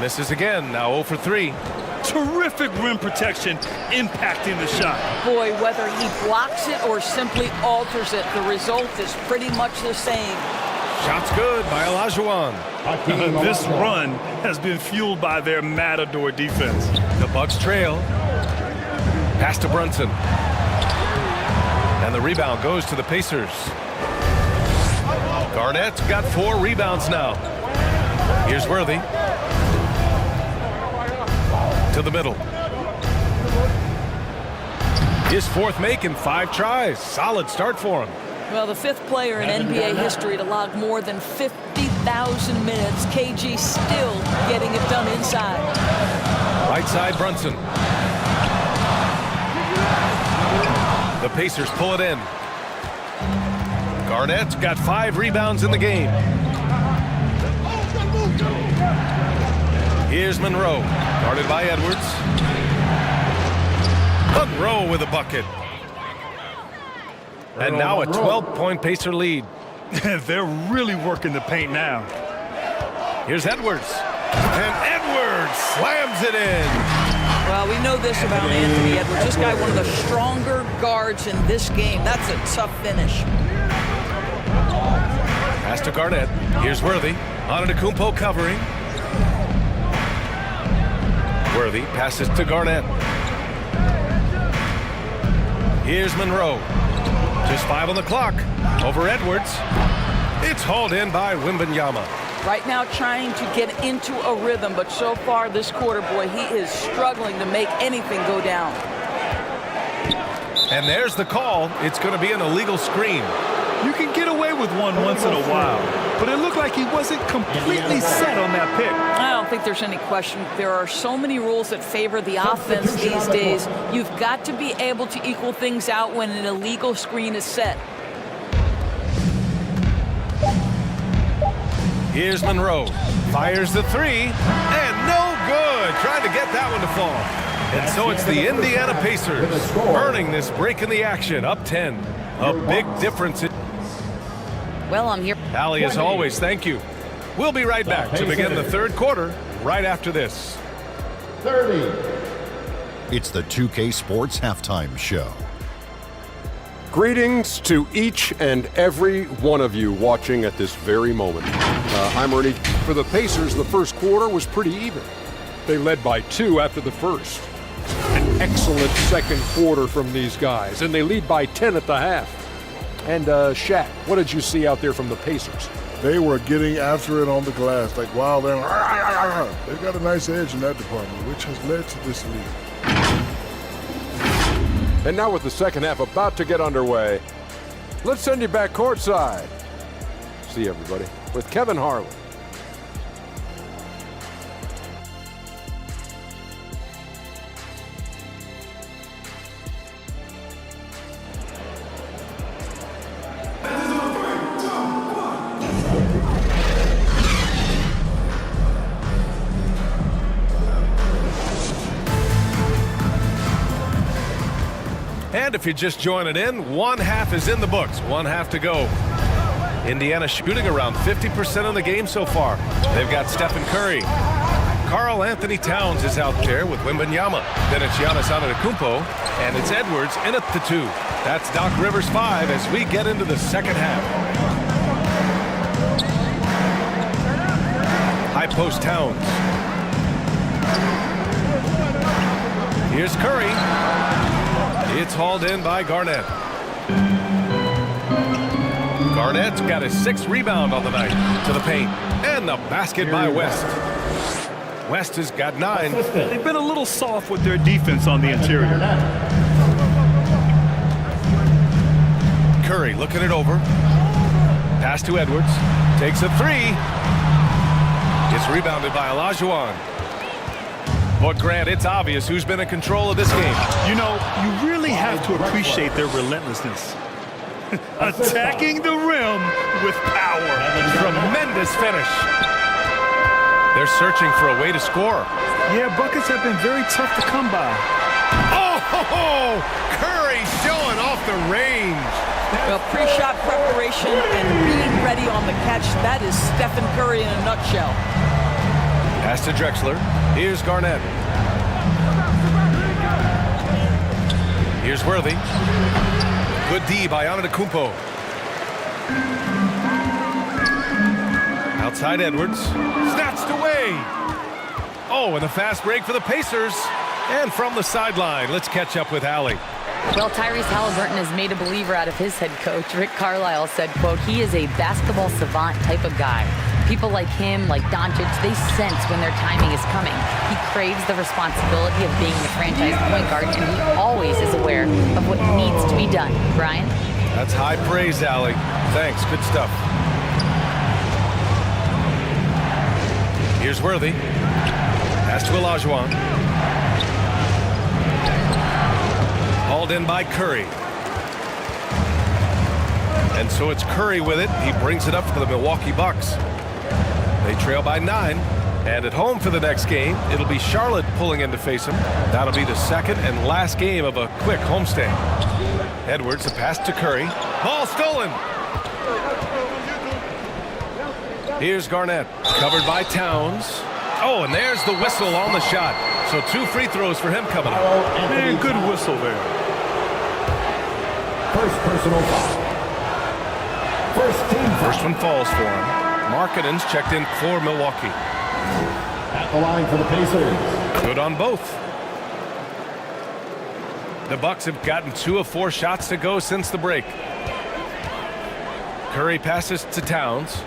Misses again, now 0 for 3. Terrific rim protection impacting the shot. Boy, whether he blocks it or simply alters it, the result is pretty much the same. Shot's good by Olajuwon. This run has been fueled by their Matador defense. The Bucks trail. Pass to Brunson. And the rebound goes to the Pacers. Garnett's got 4 rebounds now. Here's Worthy. To the middle. His 4th make in 5 tries. Solid start for him. Well, the 5th player in NBA history to log more than 50,000 minutes. KG still getting it done inside. Right side Brunson. The Pacers pull it in. Garnett's got 5 rebounds in the game. Here's Monroe, guarded by Edwards. Monroe with a bucket. And now a 12-point Pacer lead. They're really working the paint now. Here's Edwards. And Edwards slams it in. Well, we know this about Anthony Edwards. This guy, one of the stronger guards in this game. That's a tough finish. Pass to Garnett. Here's Worthy. Antetokounmpo covering. Worthy passes to Garnett. Here's Monroe. Just 5 on the clock. Over Edwards. It's hauled in by Wembanyama. Right now trying to get into a rhythm, but so far this quarter, boy, he is struggling to make anything go down. And there's the call. It's going to be an illegal screen. You can get away with one once in a while, but it looked like he wasn't completely set on that pick. I don't think there's any question. There are so many rules that favor the offense these days. You've got to be able to equal things out when an illegal screen is set. Here's Monroe. Fires the 3, and no good. Trying to get that one to fall. And so it's the Indiana Pacers earning this break in the action, up 10. A big difference. Well, I'm here. Allie, as always, thank you. We'll be right back to begin the third quarter right after this. 30. It's the 2K Sports Halftime Show. Greetings to each and every one of you watching at this very moment. I'm Ernie. For the Pacers, the first quarter was pretty even. They led by 2 after the first. An excellent second quarter from these guys, and they lead by 10 at the half. And Shaq, what did you see out there from the Pacers? They were getting after it on the glass, like wow, they've got a nice edge in that department, which has led to this lead. And now with the second half about to get underway, let's send you back courtside. See everybody with Kevin Harlan. And if you're just joining in, one half is in the books. One half to go. Indiana shooting around 50% of the game so far. They've got Stephen Curry. Karl Anthony Towns is out there with Wembanyama. Then it's Giannis Antetokounmpo, and it's Edwards in at the 2. That's Doc Rivers 5 as we get into the second half. High post Towns. Here's Curry. It's hauled in by Garnett. Garnett's got his 6th rebound on the night to the paint. And the basket by West. West has got 9. They've been a little soft with their defense on the interior. Curry looking it over. Pass to Edwards. Takes a 3. It's rebounded by Olajuwon. But Grant, it's obvious who's been in control of this game. You know, you really have to appreciate their relentlessness. Attacking the rim with power. Tremendous finish. They're searching for a way to score. Yeah, buckets have been very tough to come by. Oh, Curry showing off the range. Well, pre-shot preparation and being ready on the catch, that is Stephen Curry in a nutshell. Pass to Drexler. Here's Garnett. Here's Worthy. Good D by Antetokounmpo. Outside Edwards. Snatched away. Oh, and a fast break for the Pacers. And from the sideline, let's catch up with Allie. Well, Tyrese Halliburton has made a believer out of his head coach. Rick Carlisle said, quote, he is a basketball savant type of guy. People like him, like Doncic, they sense when their timing is coming. He craves the responsibility of being the franchise point guard, and he always is aware of what needs to be done. Brian? That's high praise, Allie. Thanks. Good stuff. Here's Worthy. Pass to Olajuwon. Hauled in by Curry. And so it's Curry with it. He brings it up for the Milwaukee Bucks. They trail by 9. And at home for the next game, it'll be Charlotte pulling in to face him. That'll be the second and last game of a quick homestand. Edwards, a pass to Curry. Ball stolen. Here's Garnett, covered by Towns. Oh, and there's the whistle on the shot. So 2 free throws for him coming up. Man, good whistle there. First personal foul. First team foul. First one falls for him. Markkanen's checked in for Milwaukee. At the line for the Pacers. Good on both. The Bucks have gotten 2 of 4 shots to go since the break. Curry passes to Towns.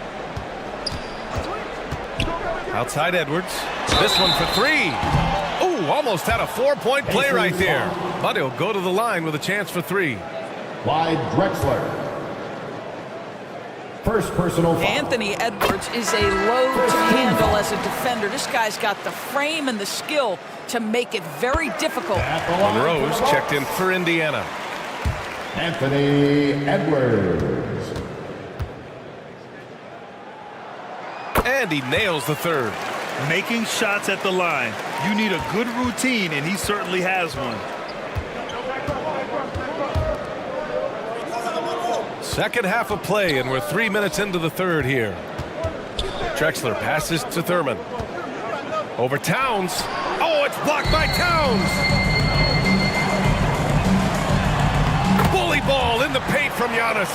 Outside Edwards. This one for 3. Ooh, almost had a 4-point play right there. But he'll go to the line with a chance for 3. Clyde Drexler. First personal foul. Anthony Edwards is a load to handle as a defender. This guy's got the frame and the skill to make it very difficult. Monroe's checked in for Indiana. Anthony Edwards. And he nails the 3rd. Making shots at the line. You need a good routine, and he certainly has one. Second half of play, and we're 3 minutes into the 3rd here. Drexler passes to Thurman. Over Towns. Oh, it's blocked by Towns. Bully ball in the from Giannis.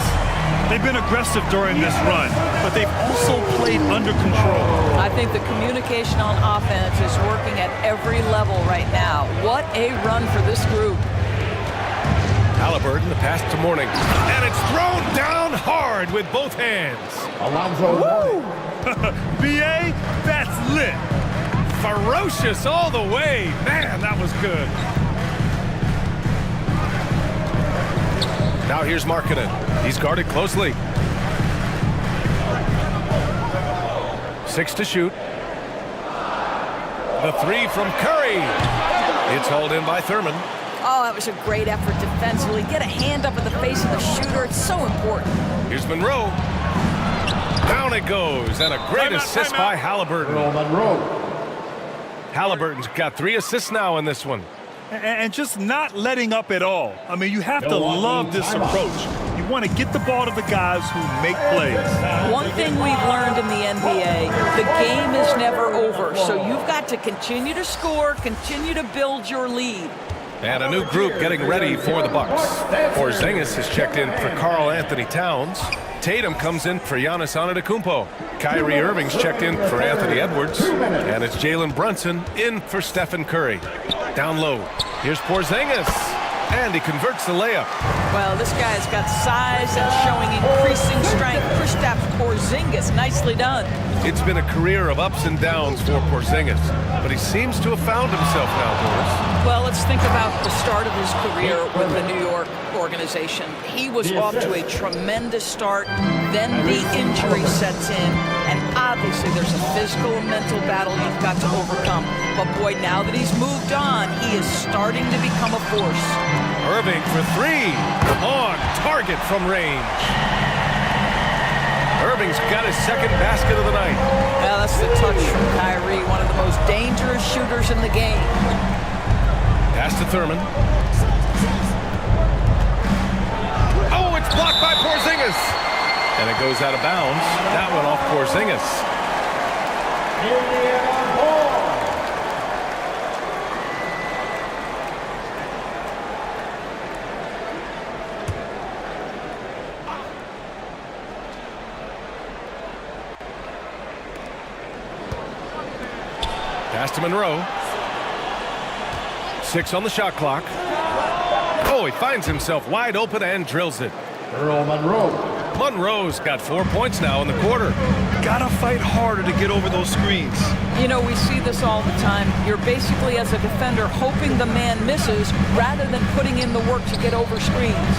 They've been aggressive during this run, but they've also played under control. I think the communication on offense is working at every level right now. What a run for this group. Halliburton, the pass to Mourning. And it's thrown down hard with both hands. Alonzo. B.A., that's lit. Ferocious all the way. Man, that was good. Now here's Markkanen. He's guarded closely. 6 to shoot. The 3 from Curry. It's hauled in by Thurman. Oh, that was a great effort defensively. Get a hand up in the face of the shooter. It's so important. Here's Monroe. Down it goes. And a great assist by Halliburton. Halliburton's got 3 assists now in this one. And just not letting up at all. I mean, you have to love this approach. You want to get the ball to the guys who make plays. One thing we've learned in the NBA, the game is never over. So you've got to continue to score, continue to build your lead. And a new group getting ready for the Bucks. Porzingis has checked in for Karl Anthony Towns. Tatum comes in for Giannis Antetokounmpo. Kyrie Irving's checked in for Anthony Edwards. And it's Jalen Brunson in for Stephen Curry. Down low. Here's Porzingis. And he converts the layup. Well, this guy's got size and showing increasing strength. Kristaps Porzingis, nicely done. It's been a career of ups and downs for Porzingis, but he seems to have found himself now, Doris. Well, let's think about the start of his career with the New York organization. He was off to a tremendous start, then the injury sets in, and obviously there's a physical and mental battle you've got to overcome. But boy, now that he's moved on, he is starting to become a force. Irving for 3, on target from range. Irving's got his second basket of the night. Well, that's the touch from Kyrie, one of the most dangerous shooters in the game. Pass to Thurman. Oh, it's blocked by Porzingis. And it goes out of bounds. That one off Porzingis. Pass to Monroe. 6 on the shot clock. Oh, he finds himself wide open and drills it. Earl Monroe. Monroe's got 4 points now in the quarter. Gotta fight harder to get over those screens. You know, we see this all the time. You're basically, as a defender, hoping the man misses rather than putting in the work to get over screens.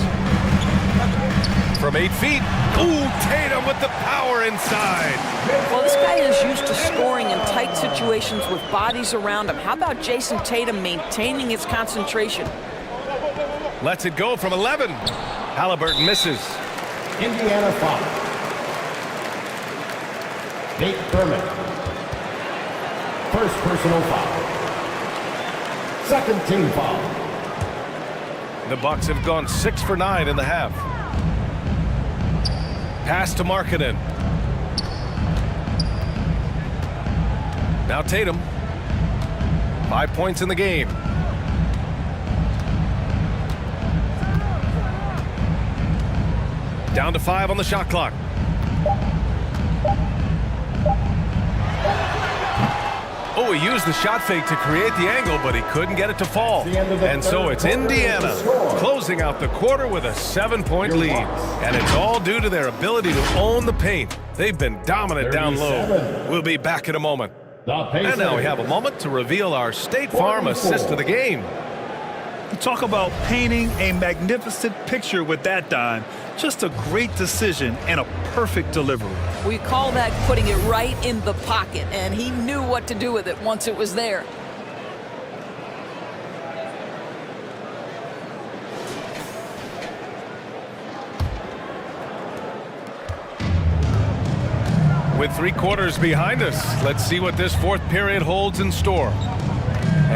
From 8 feet. Ooh, Tatum with the power inside. Well, this guy is used to scoring in tight situations with bodies around him. How about Jason Tatum maintaining his concentration? Lets it go from 11. Halliburton misses. Indiana foul. Nate Thurman. First personal foul. Second team foul. The Bucks have gone 6 for 9 in the half. Pass to Markkanen. Now Tatum. 5 points in the game. Down to 5 on the shot clock. Oh, he used the shot fake to create the angle, but he couldn't get it to fall. And so it's Indiana closing out the quarter with a 7-point lead. And it's all due to their ability to own the paint. They've been dominant down low. We'll be back in a moment. And now we have a moment to reveal our State Farm assist of the game. Talk about painting a magnificent picture with that dime. Just a great decision and a perfect delivery. We call that putting it right in the pocket, and he knew what to do with it once it was there. With 3 quarters behind us, let's see what this 4th period holds in store.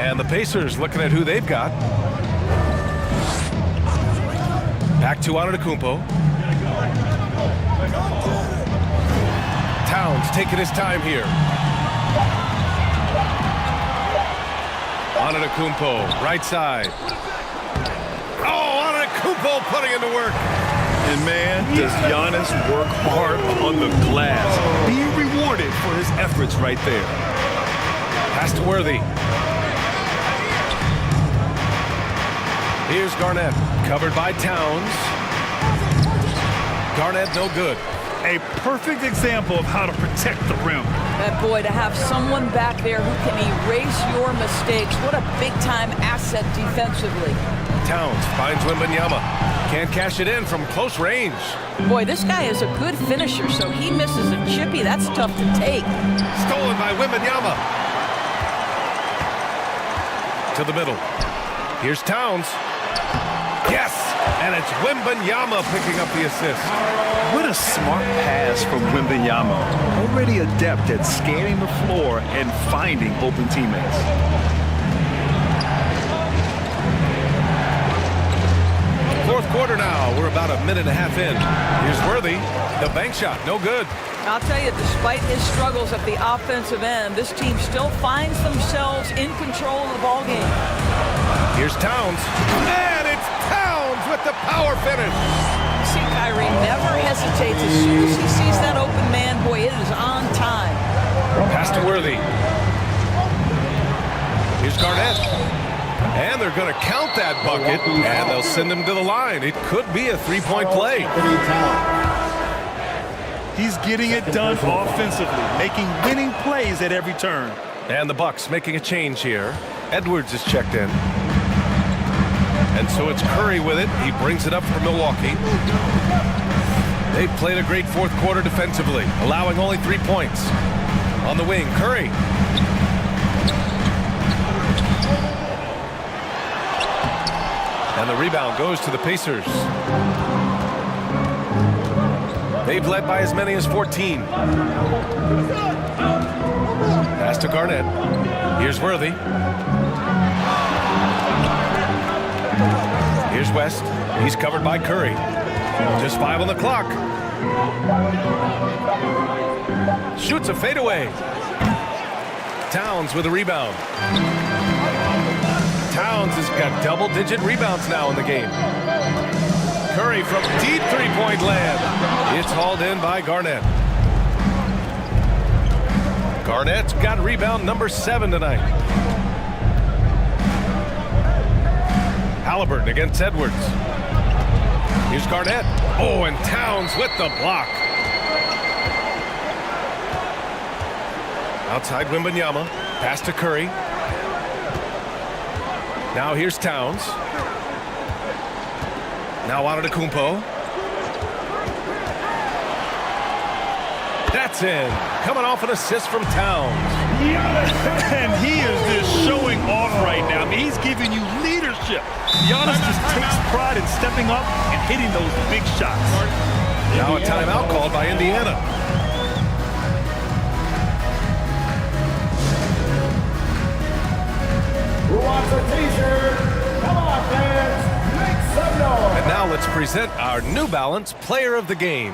And the Pacers looking at who they've got. Back to Antetokounmpo. Towns taking his time here. Antetokounmpo, right side. Oh, Antetokounmpo putting in the work. And man, does Giannis work hard on the glass. Being rewarded for his efforts right there. Pass to Worthy. Here's Garnett, covered by Towns. Garnett, no good. A perfect example of how to protect the rim. And boy, to have someone back there who can erase your mistakes, what a big-time asset defensively. Towns finds Wembanyama. Can't cash it in from close range. Boy, this guy is a good finisher, so he misses a chippy. That's tough to take. Stolen by Wembanyama. To the middle. Here's Towns. Yes! And it's Wembanyama picking up the assist. What a smart pass from Wembanyama. Already adept at scanning the floor and finding open teammates. Fourth quarter now. We're about a minute and a half in. Here's Worthy. The bank shot. No good. I'll tell you, despite his struggles at the offensive end, this team still finds themselves in control of the ballgame. Here's Towns. And it's Towns with the power finish. See, Kyrie never hesitates. As soon as he sees that open man, boy, it is on time. Pass to Worthy. Here's Garnett. And they're going to count that bucket, and they'll send him to the line. It could be a three-point play. He's getting it done offensively, making winning plays at every turn. And the Bucks making a change here. Edwards is checked in. And so it's Curry with it. He brings it up for Milwaukee. They've played a great fourth quarter defensively, allowing only 3 points. On the wing, Curry. And the rebound goes to the Pacers. They've led by as many as 14. Pass to Garnett. Here's Worthy. Here's West. He's covered by Curry. Just 5 on the clock. Shoots a fadeaway. Towns with a rebound. Towns has got double-digit rebounds now in the game. Curry from deep three-point land. It's hauled in by Garnett. Garnett's got rebound number 7 tonight. Halliburton against Edwards. Here's Garnett. Oh, and Towns with the block. Outside Wembanyama. Pass to Curry. Now here's Towns. Now Antetokounmpo. That's in. Coming off an assist from Towns. And he is just showing off right now. I mean, he's giving you leadership. Giannis just takes pride in stepping up and hitting those big shots. Now a timeout called by Indiana. Who wants a t-shirt? Come on, fans. Make some noise. And now let's present our New Balance Player of the Game.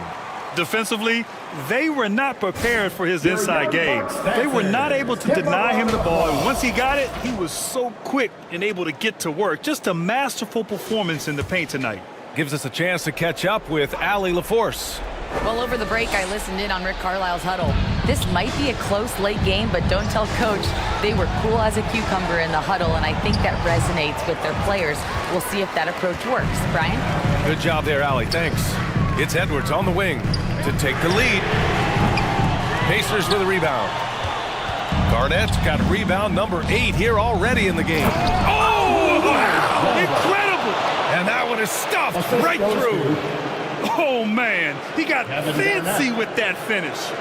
Defensively, they were not prepared for his inside game. They were not able to deny him the ball. And once he got it, he was so quick and able to get to work. Just a masterful performance in the paint tonight. Gives us a chance to catch up with Allie LaForce. Well, over the break, I listened in on Rick Carlisle's huddle. This might be a close late game, but don't tell Coach. They were cool as a cucumber in the huddle, and I think that resonates with their players. We'll see if that approach works. Brian? Good job there, Allie. Thanks. It's Edwards on the wing to take the lead. Pacers with a rebound. Garnett's got rebound number 8 here already in the game. Oh, wow! Incredible! And that one is stuffed right through. Oh, man. He got fancy with that finish.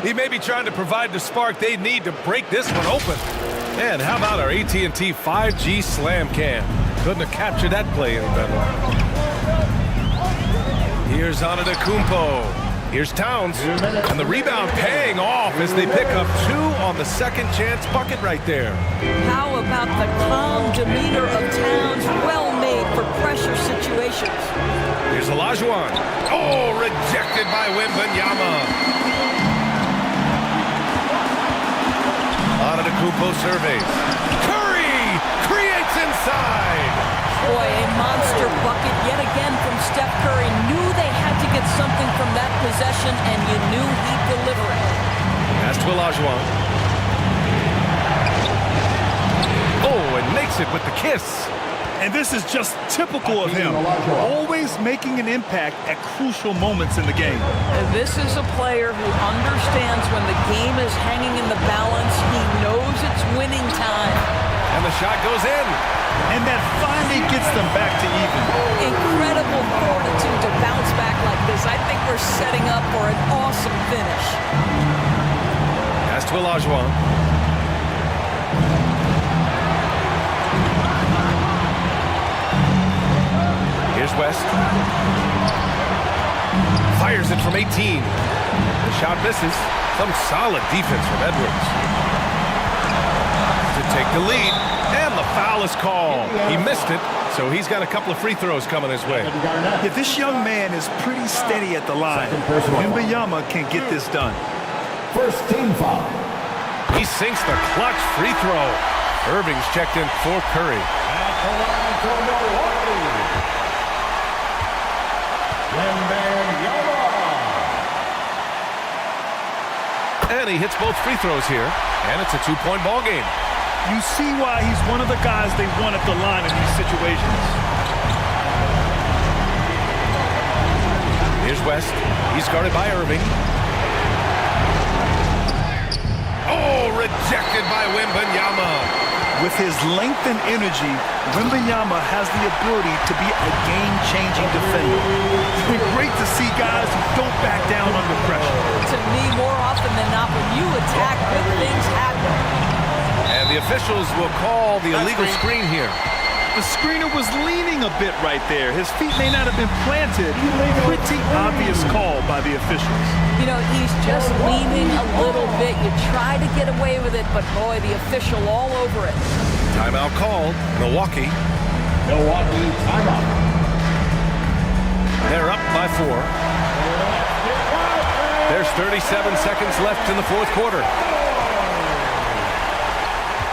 He may be trying to provide the spark they need to break this one open. And how about our AT&T 5G Slam Cam? Couldn't have captured that play any better. Here's Antetokounmpo. Here's Towns. And the rebound paying off as they pick up 2 on the second chance bucket right there. How about the calm demeanor of Towns? Well made for pressure situations. Here's Olajuwon. Oh, rejected by Wembanyama. Antetokounmpo surveys. Curry creates inside. Boy, a monster bucket yet again from Steph Curry. Knew get something from that possession, and you knew he'd deliver it. Pass to Olajuwon. Oh, and makes it with the kiss. And this is just typical of him. Always making an impact at crucial moments in the game. And this is a player who understands when the game is hanging in the balance. He knows it's winning time. And the shot goes in. And that finally gets them back to even. Incredible fortitude to bounce back like this. I think we're setting up for an awesome finish. Pass to Olajuwon. Here's West. Fires it from 18. The shot misses. Some solid defense from Edwards. To take the lead. And the foul is called. He missed it, so he's got a couple of free throws coming his way. Yeah, this young man is pretty steady at the line. Wembanyama can get this done. First team foul. He sinks the clutch free throw. Irving's checked in for Curry. At the line for Milwaukee. And he hits both free throws here, and it's a two-point ball game. You see why he's one of the guys they want at the line in these situations. Here's West. He's guarded by Irving. Oh, rejected by Wembanyama. With his length and energy, Wembanyama has the ability to be a game-changing defender. It's been great to see guys who don't back down under pressure. To me, more often than not, when you attack, good things happen. And the officials will call the illegal screen here. The screener was leaning a bit right there. His feet may not have been planted. Pretty obvious call by the officials. You know, he's just leaning a little bit. You try to get away with it, but boy, the official all over it. Timeout called. Milwaukee. Milwaukee timeout. They're up by 4. There's 37 seconds left in the fourth quarter.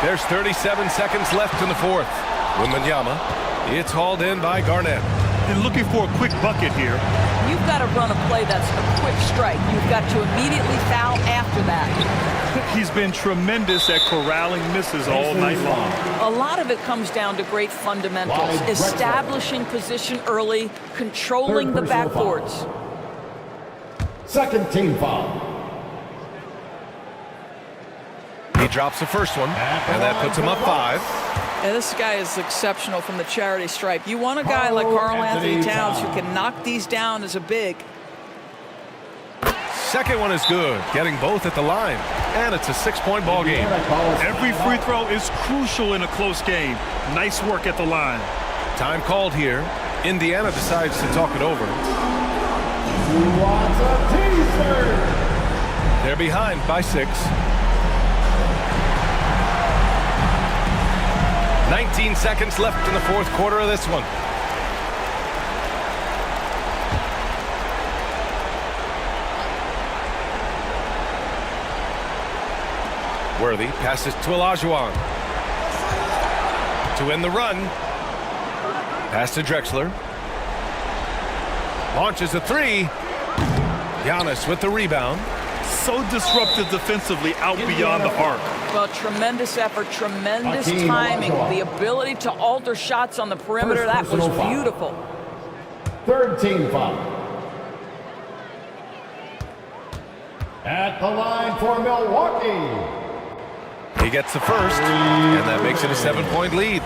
There's 37 seconds left in the fourth. Wembanyama, it's hauled in by Garnett. And looking for a quick bucket here. You've got to run a play that's a quick strike. You've got to immediately foul after that. He's been tremendous at corralling misses all night long. A lot of it comes down to great fundamentals. Establishing position early, controlling the backboards. Second team foul. He drops the first one, and that puts him up 5. Yeah, this guy is exceptional from the charity stripe. You want a guy like Karl Anthony Towns who can knock these down as a big. Second one is good, getting both at the line. And it's a 6-point ball game. Every free throw is crucial in a close game. Nice work at the line. Time called here. Indiana decides to talk it over. They're behind by 6. 19 seconds left in the fourth quarter of this one. Worthy passes to Olajuwon. To win the run. Pass to Drexler. Launches a 3. Giannis with the rebound. So disruptive defensively out beyond the arc. Well, tremendous effort, tremendous timing. The ability to alter shots on the perimeter, that was beautiful. Third team foul. At the line for Milwaukee. He gets the first, and that makes it a 7-point lead.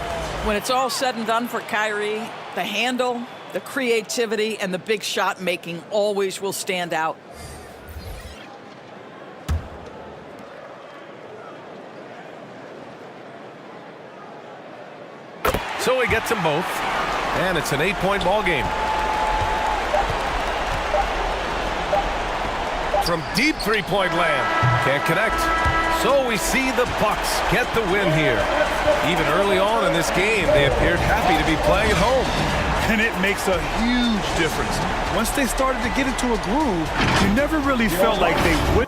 When it's all said and done for Kyrie, the handle, the creativity, and the big shot making always will stand out. So he gets them both, and it's an 8-point ball game. From deep three-point land, can't connect. So we see the Bucks get the win here. Even early on in this game, they appeared happy to be playing at home. And it makes a huge difference. Once they started to get into a groove, you never really felt like they would.